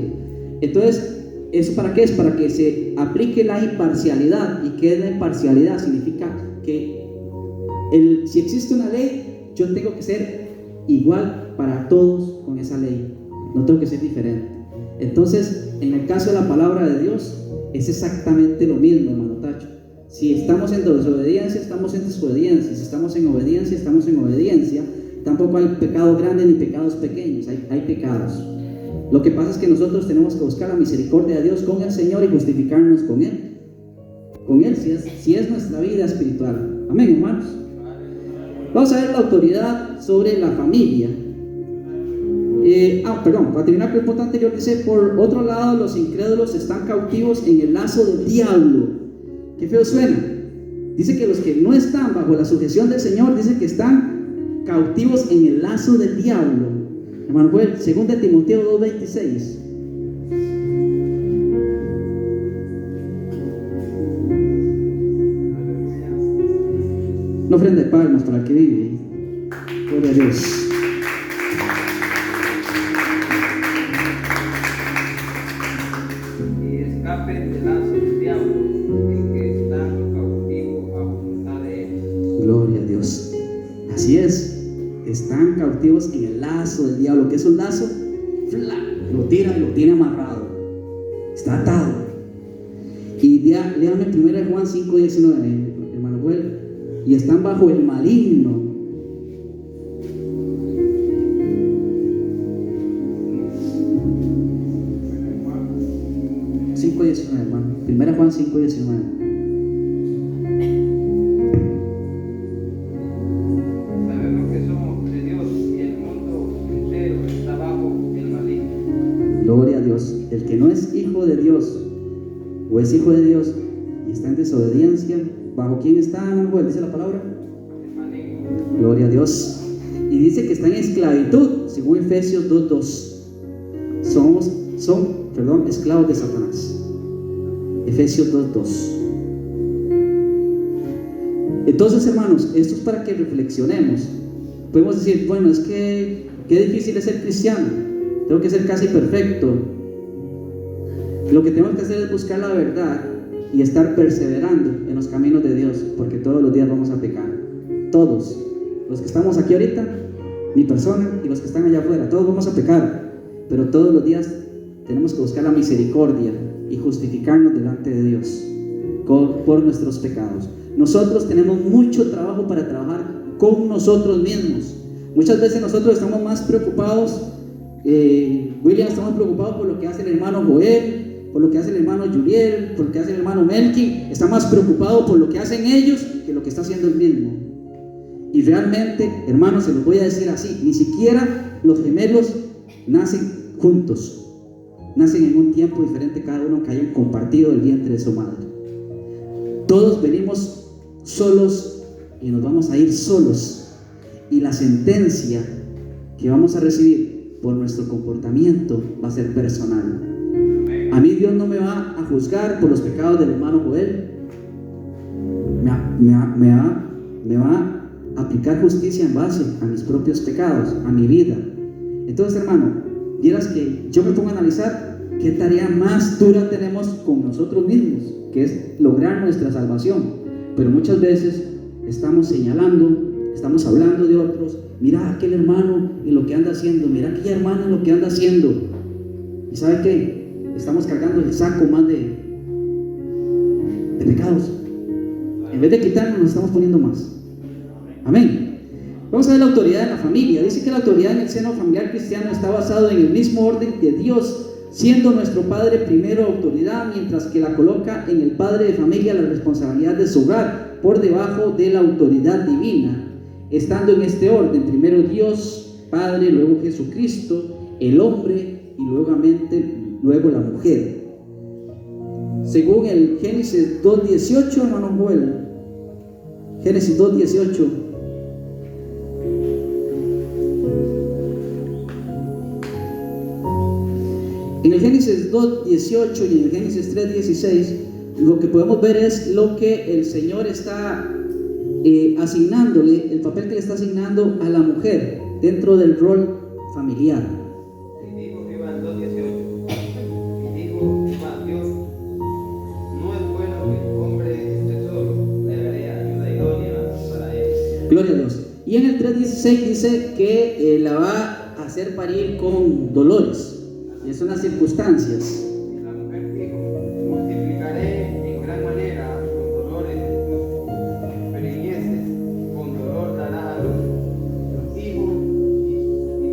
Entonces, ¿eso para qué es? Para que se aplique la imparcialidad. ¿Y qué es la imparcialidad? Significa que si existe una ley, yo tengo que ser igual para todos con esa ley, no tengo que ser diferente. Entonces, en el caso de la palabra de Dios, es exactamente lo mismo, hermano Tacho. Si estamos en desobediencia, estamos en desobediencia. Si estamos en obediencia, estamos en obediencia. Tampoco hay pecados grandes ni pecados pequeños, hay pecados. Lo que pasa es que nosotros tenemos que buscar la misericordia de Dios con el Señor y justificarnos con Él. Con Él, si es nuestra vida espiritual. Amén, hermanos. Vamos a ver la autoridad sobre la familia. Para terminar con el punto anterior, dice: por otro lado, los incrédulos están cautivos en el lazo del diablo. Qué feo suena. Dice que los que no están bajo la sujeción del Señor, dice que están cautivos en el lazo del diablo. Hermano Joel, 2 Timoteo 2:26. No ofrenda de palmas para el que vive. Gloria a Dios. Y escapen del lazo del diablo, en que están cautivos a voluntad de él. Gloria a Dios. Así es. Están cautivos en el lazo del diablo. ¿Qué es un lazo? Lo tira y lo tiene amarrado. Está atado. Y léame 1 Juan 5:19, hermano Joel. Y están bajo el maligno. Hermano. 1 Juan 5:19. Sabemos que somos de Dios y el mundo entero está bajo el maligno. Gloria a Dios. El que no es hijo de Dios o es hijo de Dios y está en desobediencia, ¿bajo quién está, hermano? Dice la palabra. El maligno. Gloria a Dios. Y dice que está en esclavitud, según Efesios 2:2. Son esclavos de Satanás. Efesios 2:2. Entonces, hermanos, esto es para que reflexionemos. Podemos decir, bueno, es que qué difícil es ser cristiano, tengo que ser casi perfecto. Lo que tenemos que hacer es buscar la verdad y estar perseverando en los caminos de Dios, porque todos los días vamos a pecar. Todos, los que estamos aquí ahorita, mi persona y los que están allá afuera, todos vamos a pecar, pero todos los días tenemos que buscar la misericordia y justificarnos delante de Dios por nuestros pecados. Nosotros tenemos mucho trabajo para trabajar con nosotros mismos. Muchas veces nosotros estamos más preocupados, William, estamos preocupados por lo que hace el hermano Joel, por lo que hace el hermano Juliel, por lo que hace el hermano Melky. Está más preocupado por lo que hacen ellos que lo que está haciendo él mismo. Y realmente, hermanos, se los voy a decir así, ni siquiera los gemelos nacen juntos, nacen en un tiempo diferente cada uno, que hayan compartido el vientre de su madre. Todos venimos solos y nos vamos a ir solos, y la sentencia que vamos a recibir por nuestro comportamiento va a ser personal. A mí Dios no me va a juzgar por los pecados del hermano Joel, me va a aplicar justicia en base a mis propios pecados, a mi vida. Entonces, hermano, vieras que yo me pongo a analizar qué tarea más dura tenemos con nosotros mismos, que es lograr nuestra salvación. Pero muchas veces estamos señalando, estamos hablando de otros. Mira aquel hermano y lo que anda haciendo, mira aquella hermana y lo que anda haciendo. ¿Y sabe qué? Estamos cargando el saco más de pecados. En vez de quitarnos, nos estamos poniendo más. Amén. Vamos a ver la autoridad de la familia. Dice que la autoridad en el seno familiar cristiano está basado en el mismo orden de Dios, siendo nuestro padre primero autoridad, mientras que la coloca en el padre de familia la responsabilidad de su hogar por debajo de la autoridad divina, estando en este orden: primero Dios Padre, luego Jesucristo, el hombre y luego la mujer. Según el Génesis 2:18, hermano Joel, Génesis 2:18. En el Génesis 2:18 y en el Génesis 3:16, lo que podemos ver es lo que el Señor está asignándole, el papel que le está asignando a la mujer dentro del rol familiar. Y dijo Jehová en 2:18, y dijo Jehová Dios, no es bueno que el hombre esté solo, le daré ayuda idónea para él. Gloria a Dios. Y en el 3:16 dice que la va a hacer parir con dolores. Y son las circunstancias. Y la mujer dijo, multiplicaré en gran manera los dolores de tus preñeces, con dolor darás a luz los hijos, y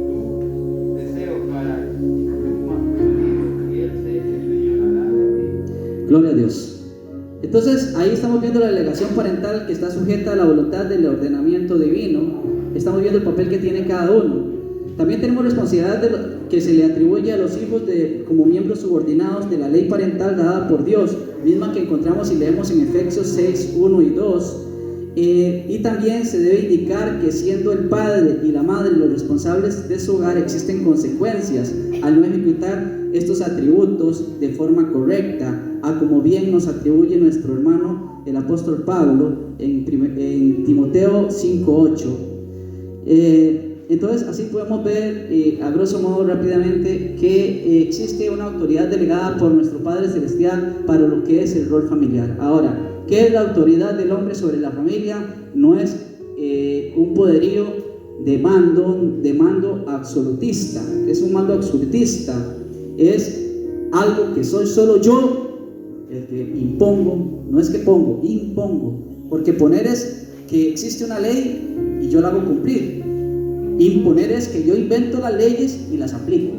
tu deseo para tu marido, y él se enseñoreará de ti. Gloria a Dios. Entonces ahí estamos viendo la delegación parental, que está sujeta a la voluntad del ordenamiento divino. Estamos viendo el papel que tiene cada uno. También tenemos responsabilidad que se le atribuye a los hijos como miembros subordinados de la ley parental dada por Dios, misma que encontramos y leemos en Efesios 6:1 y 2. Y también se debe indicar que, siendo el padre y la madre los responsables de su hogar, existen consecuencias al no ejecutar estos atributos de forma correcta, a como bien nos atribuye nuestro hermano el apóstol Pablo en Timoteo 5:8. Entonces, así podemos ver, a grosso modo, rápidamente, que existe una autoridad delegada por nuestro Padre Celestial para lo que es el rol familiar. Ahora, ¿qué es la autoridad del hombre sobre la familia? No es un poderío de mando absolutista. Es un mando absolutista. Es algo que soy solo yo el que impongo. No es que pongo, impongo. Porque poner es que existe una ley y yo la hago cumplir. Imponer es que yo invento las leyes y las aplico.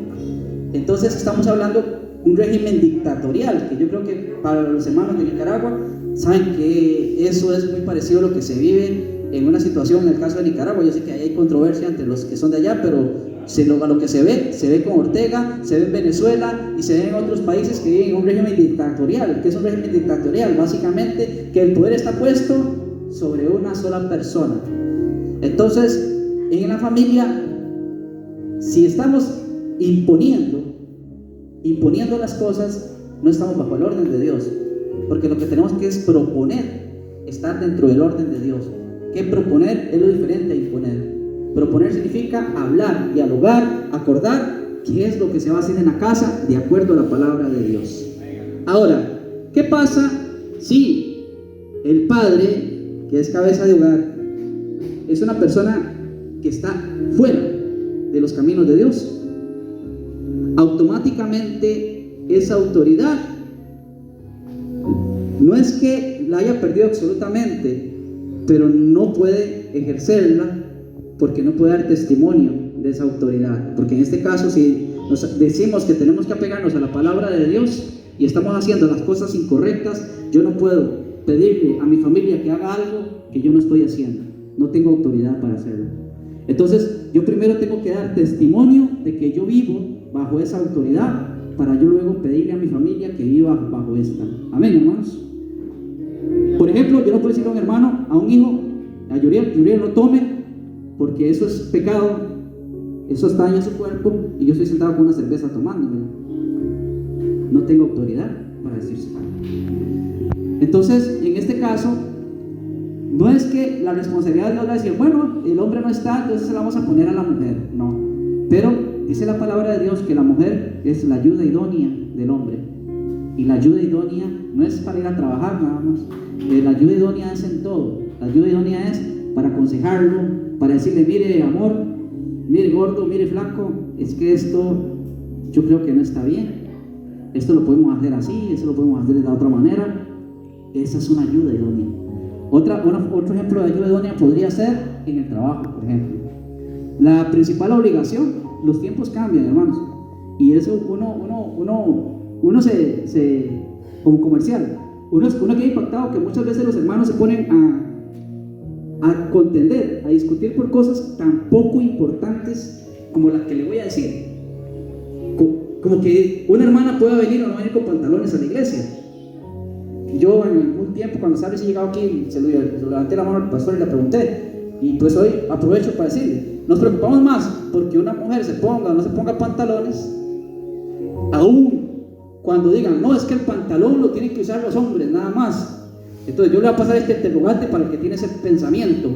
Entonces estamos hablando de un régimen dictatorial, que yo creo que para los hermanos de Nicaragua saben que eso es muy parecido a lo que se vive en una situación en el caso de Nicaragua. Yo sé que hay controversia entre los que son de allá, pero a lo que se ve con Ortega, se ve en Venezuela y se ve en otros países que viven en un régimen dictatorial. ¿Qué es un régimen dictatorial? Básicamente que el poder está puesto sobre una sola persona. Entonces, en la familia, si estamos imponiendo, imponiendo las cosas, no estamos bajo el orden de Dios. Porque lo que tenemos que es proponer estar dentro del orden de Dios. Que proponer es lo diferente a imponer. Proponer significa hablar, dialogar, acordar qué es lo que se va a hacer en la casa de acuerdo a la palabra de Dios. Ahora, ¿qué pasa si el padre, que es cabeza de hogar, es una persona que está fuera de los caminos de Dios? Automáticamente esa autoridad no es que la haya perdido absolutamente, pero no puede ejercerla porque no puede dar testimonio de esa autoridad. Porque en este caso, si nos decimos que tenemos que apegarnos a la palabra de Dios y estamos haciendo las cosas incorrectas, yo no puedo pedirle a mi familia que haga algo que yo no estoy haciendo. No tengo autoridad para hacerlo. Entonces, yo primero tengo que dar testimonio de que yo vivo bajo esa autoridad para yo luego pedirle a mi familia que viva bajo esta. Amén, hermanos. Por ejemplo, yo no puedo decirle a un hermano, a un hijo, a Yuriel no tome, porque eso es pecado, eso está daña su cuerpo, y yo estoy sentado con una cerveza tomándome. No tengo autoridad para decirse. Entonces, en este caso, no es que la responsabilidad de Dios va a decir, bueno, el hombre no está, entonces se la vamos a poner a la mujer. No, pero dice la palabra de Dios que la mujer es la ayuda idónea del hombre. Y la ayuda idónea no es para ir a trabajar nada más. La ayuda idónea es en todo. La ayuda idónea es para aconsejarlo, para decirle, mire amor, mire gordo, mire flaco, es que esto yo creo que no está bien. Esto lo podemos hacer así, esto lo podemos hacer de la otra manera. Esa es una ayuda idónea. Otro ejemplo de ayuda idónea podría ser en el trabajo, por ejemplo. La principal obligación, los tiempos cambian, hermanos. Y eso uno se como comercial, uno queda impactado que muchas veces los hermanos se ponen a contender, a discutir por cosas tan poco importantes como las que le voy a decir. Como que una hermana pueda venir o no venir con pantalones a la iglesia. Yo en un tiempo cuando Sally se llegaba aquí, se lo levanté la mano al pastor y le pregunté, y pues hoy aprovecho para decirle, nos preocupamos más porque una mujer se ponga o no se ponga pantalones, aún cuando digan, no, es que el pantalón lo tienen que usar los hombres, nada más. Entonces yo le voy a pasar este interrogante para el que tiene ese pensamiento.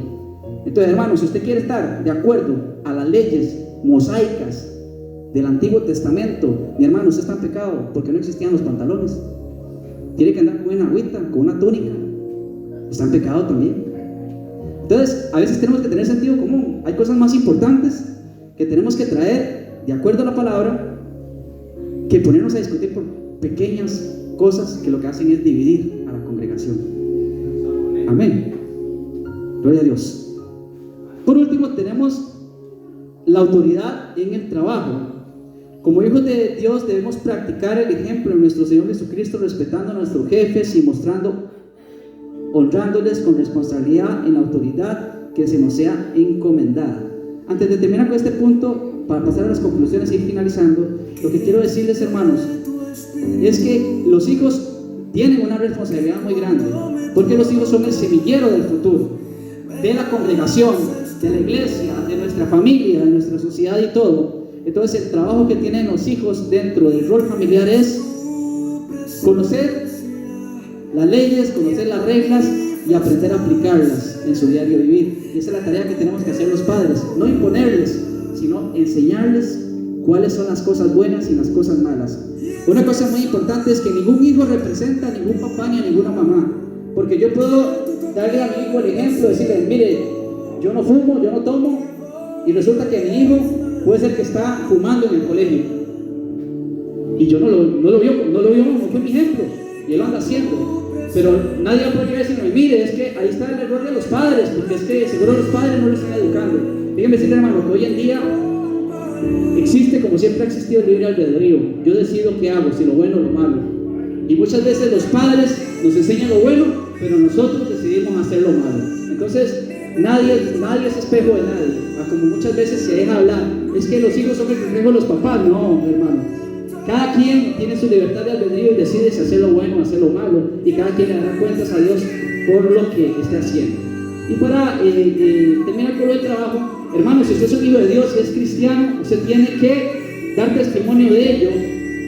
Entonces, hermano, si usted quiere estar de acuerdo a las leyes mosaicas del Antiguo Testamento, mi hermano, usted está en pecado porque no existían los pantalones. Tiene que andar con una agüita, con una túnica. Está en pecado también. Entonces, a veces tenemos que tener sentido común. Hay cosas más importantes que tenemos que traer de acuerdo a la palabra que ponernos a discutir por pequeñas cosas que lo que hacen es dividir a la congregación. Amén. Gloria a Dios. Por último, tenemos la autoridad en el trabajo. Como hijos de Dios debemos practicar el ejemplo de nuestro Señor Jesucristo, respetando a nuestros jefes y honrándoles con responsabilidad en la autoridad que se nos sea encomendada. Antes de terminar con este punto, para pasar a las conclusiones y ir finalizando, lo que quiero decirles, hermanos, es que los hijos tienen una responsabilidad muy grande, porque los hijos son el semillero del futuro, de la congregación, de la iglesia, de nuestra familia, de nuestra sociedad y todo. Entonces el trabajo que tienen los hijos dentro del rol familiar es conocer las leyes, conocer las reglas y aprender a aplicarlas en su diario vivir. Y esa es la tarea que tenemos que hacer los padres, no imponerles, sino enseñarles cuáles son las cosas buenas y las cosas malas. Una cosa muy importante es que ningún hijo representa a ningún papá ni a ninguna mamá, porque yo puedo darle a mi hijo el ejemplo, decirle, mire, yo no fumo, yo no tomo, y resulta que mi hijo puede ser que está fumando en el colegio y yo no lo vio, no fue mi ejemplo y él lo anda haciendo, pero nadie va a poder decirme, mire, es que ahí está el error de los padres, porque es que seguro los padres no lo están educando. Déjenme decirle, hermano, que hoy en día existe, como siempre ha existido, el libre albedrío. Yo decido qué hago, si lo bueno o lo malo, y muchas veces los padres nos enseñan lo bueno, pero nosotros decidimos hacer lo malo. Entonces nadie es espejo de nadie. Como muchas veces se deja hablar, es que los hijos son el reflejo de los papás. No, hermano, cada quien tiene su libertad de albedrío y decide si hacer lo bueno o hacer lo malo, y cada quien le dará cuentas a Dios por lo que esté haciendo. Y para terminar con el trabajo, hermano, si usted es un hijo de Dios y es cristiano, usted tiene que dar testimonio de ello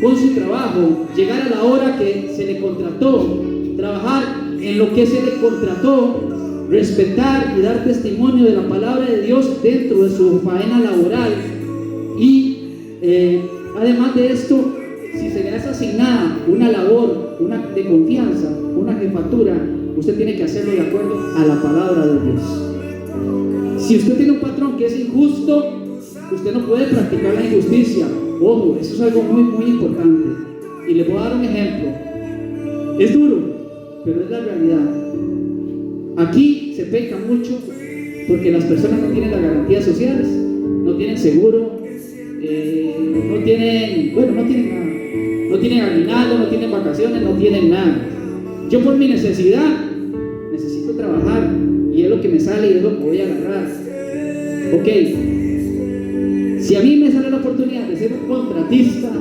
con su trabajo, llegar a la hora que se le contrató, trabajar en lo que se le contrató, respetar y dar testimonio de la palabra de Dios dentro de su faena laboral. Y además de esto, si se le hace asignada una labor, de confianza, una jefatura, usted tiene que hacerlo de acuerdo a la palabra de Dios. Si usted tiene un patrón que es injusto, usted no puede practicar la injusticia. Ojo, eso es algo muy, muy importante. Y le voy a dar un ejemplo. Es duro, pero es la realidad. Aquí se peca mucho porque las personas no tienen las garantías sociales, no tienen seguro, no tienen nada. No tienen aguinaldo, no tienen vacaciones, no tienen nada. Yo por mi necesidad necesito trabajar y es lo que me sale y es lo que voy a agarrar. Ok, si a mí me sale la oportunidad de ser un contratista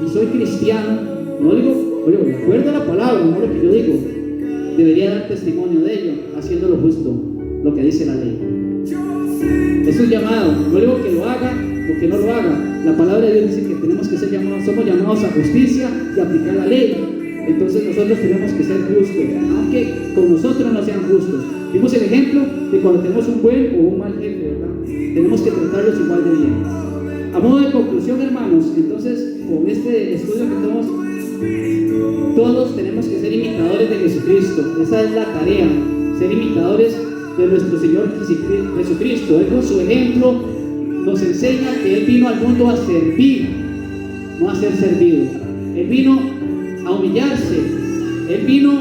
y soy cristiano, no digo, oye, de acuerdo a la palabra, no lo que yo digo, debería dar testimonio de ello, haciendo lo justo, lo que dice la ley. Eso es llamado, no digo que lo haga o que no lo haga. La palabra de Dios dice que tenemos que ser llamados, somos llamados a justicia y aplicar la ley. Entonces nosotros tenemos que ser justos, aunque con nosotros no sean justos. Vimos el ejemplo de cuando tenemos un buen o un mal jefe, ¿verdad? Tenemos que tratarlos igual de bien. A modo de conclusión, hermanos, entonces con este estudio que todos tenemos que ser imitadores de Jesucristo. Esa es la tarea, ser imitadores de nuestro Señor Jesucristo. Él con su ejemplo nos enseña que Él vino al mundo a servir, no a ser servido. Él vino a humillarse, Él vino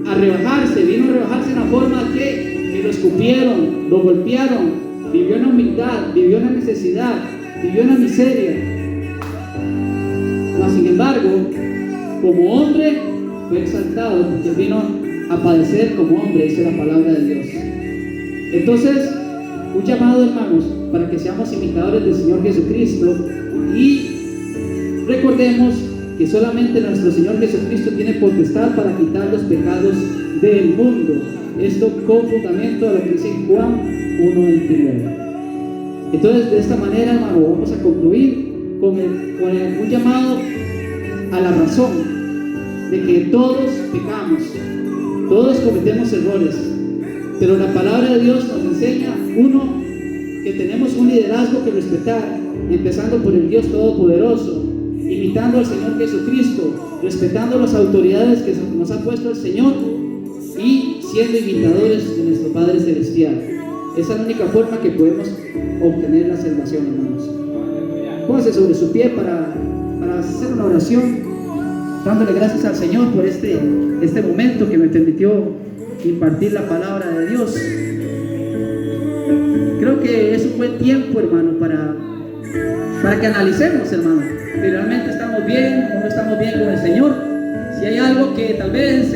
a rebajarse en la forma que lo escupieron, lo golpearon, vivió en la humildad, vivió en la necesidad, vivió en la miseria. Mas sin embargo, como hombre fue exaltado porque vino a padecer como hombre, dice la palabra de Dios. Entonces, un llamado, hermanos, para que seamos imitadores del Señor Jesucristo y recordemos que solamente nuestro Señor Jesucristo tiene potestad para quitar los pecados del mundo. Esto con fundamento a lo que dice Juan 1:29. Entonces, de esta manera, hermano, vamos a concluir con un llamado a la razón de que todos pecamos, todos cometemos errores, pero la palabra de Dios nos enseña, uno, que tenemos un liderazgo que respetar, empezando por el Dios Todopoderoso, imitando al Señor Jesucristo, respetando las autoridades que nos ha puesto el Señor y siendo imitadores de nuestro Padre Celestial. Esa es la única forma que podemos obtener la salvación, hermanos. Póngase sobre su pie para hacer una oración, dándole gracias al Señor por este momento que me permitió impartir la palabra de Dios. Creo que es un buen tiempo, hermano, para que analicemos, hermano, si realmente estamos bien o no estamos bien con el Señor. Si hay algo que tal vez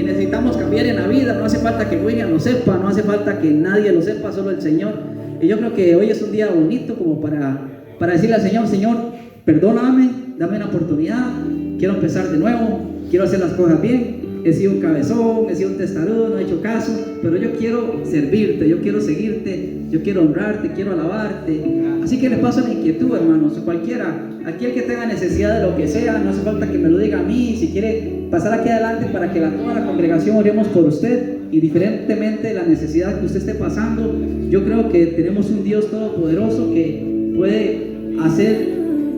necesitamos cambiar en la vida, no hace falta que William lo sepa, no hace falta que nadie lo sepa, solo el Señor. Y yo creo que hoy es un día bonito como para decirle al Señor: Señor, perdóname, dame una oportunidad, quiero empezar de nuevo, quiero hacer las cosas bien. He sido un cabezón, he sido un testarudo, no he hecho caso, pero yo quiero servirte, yo quiero seguirte, yo quiero honrarte, quiero alabarte. Así que le paso la inquietud, hermanos, cualquiera, aquel que tenga necesidad de lo que sea, no hace falta que me lo diga a mí. Si quiere pasar aquí adelante para que toda la congregación oremos por usted, indiferentemente de la necesidad que usted esté pasando. Yo creo que tenemos un Dios todopoderoso que puede hacer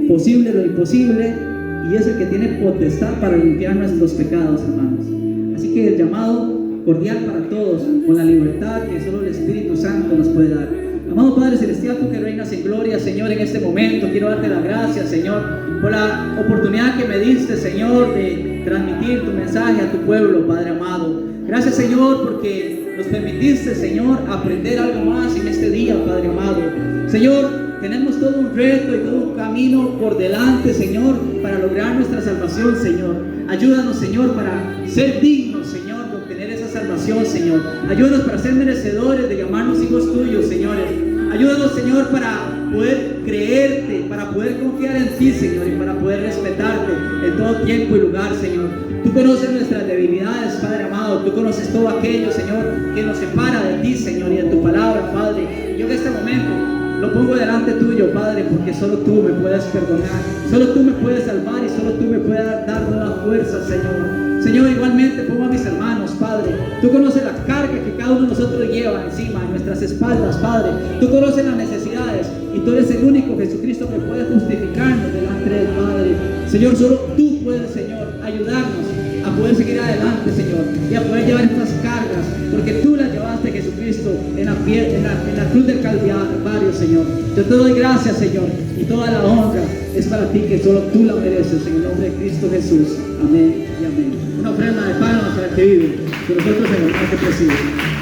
posible lo imposible, y es el que tiene potestad para limpiar nuestros pecados, hermanos. Así que el llamado cordial para todos, con la libertad que solo el Espíritu Santo nos puede dar. Amado Padre Celestial, tú que reinas en gloria, Señor, en este momento quiero darte las gracias, Señor, por la oportunidad que me diste, Señor, de transmitir tu mensaje a tu pueblo, Padre amado. Gracias, Señor, porque nos permitiste, Señor, aprender algo más en este día, Padre amado. Señor, tenemos todo un reto y todo un camino por delante, Señor, para lograr nuestra salvación, Señor. Ayúdanos, Señor, para ser dignos, Señor, de obtener esa salvación, Señor. Ayúdanos para ser merecedores de llamarnos hijos tuyos, señores. Ayúdanos, Señor, para poder creerte, para poder confiar en ti, Señor, y para poder respetarte en todo tiempo y lugar, Señor. Tú conoces nuestras debilidades, Padre amado. Tú conoces todo aquello, Señor, que nos separa de ti, Señor, y de tu palabra, Padre. Yo en este momento lo pongo delante tuyo, Padre. Padre, porque solo tú me puedes perdonar, solo tú me puedes salvar y solo tú me puedes dar nueva fuerza, Señor. Señor, igualmente pongo a mis hermanos, Padre. Tú conoces la carga que cada uno de nosotros lleva encima, en nuestras espaldas, Padre. Tú conoces las necesidades y tú eres el único, Jesucristo, que puede justificarnos delante del Padre. Señor, solo tú puedes, Señor, ayudarnos a poder seguir adelante, Señor, y a poder llevar estas cargas, porque tú las llevaste, Jesucristo, en la cruz del Calvario, Señor. Yo te doy gracias, Señor, y toda la honra es para ti, que solo tú la mereces, en el nombre de Cristo Jesús. Amén y amén. Una ofrenda de pan para el que vive, que nosotros en el nombre que preside.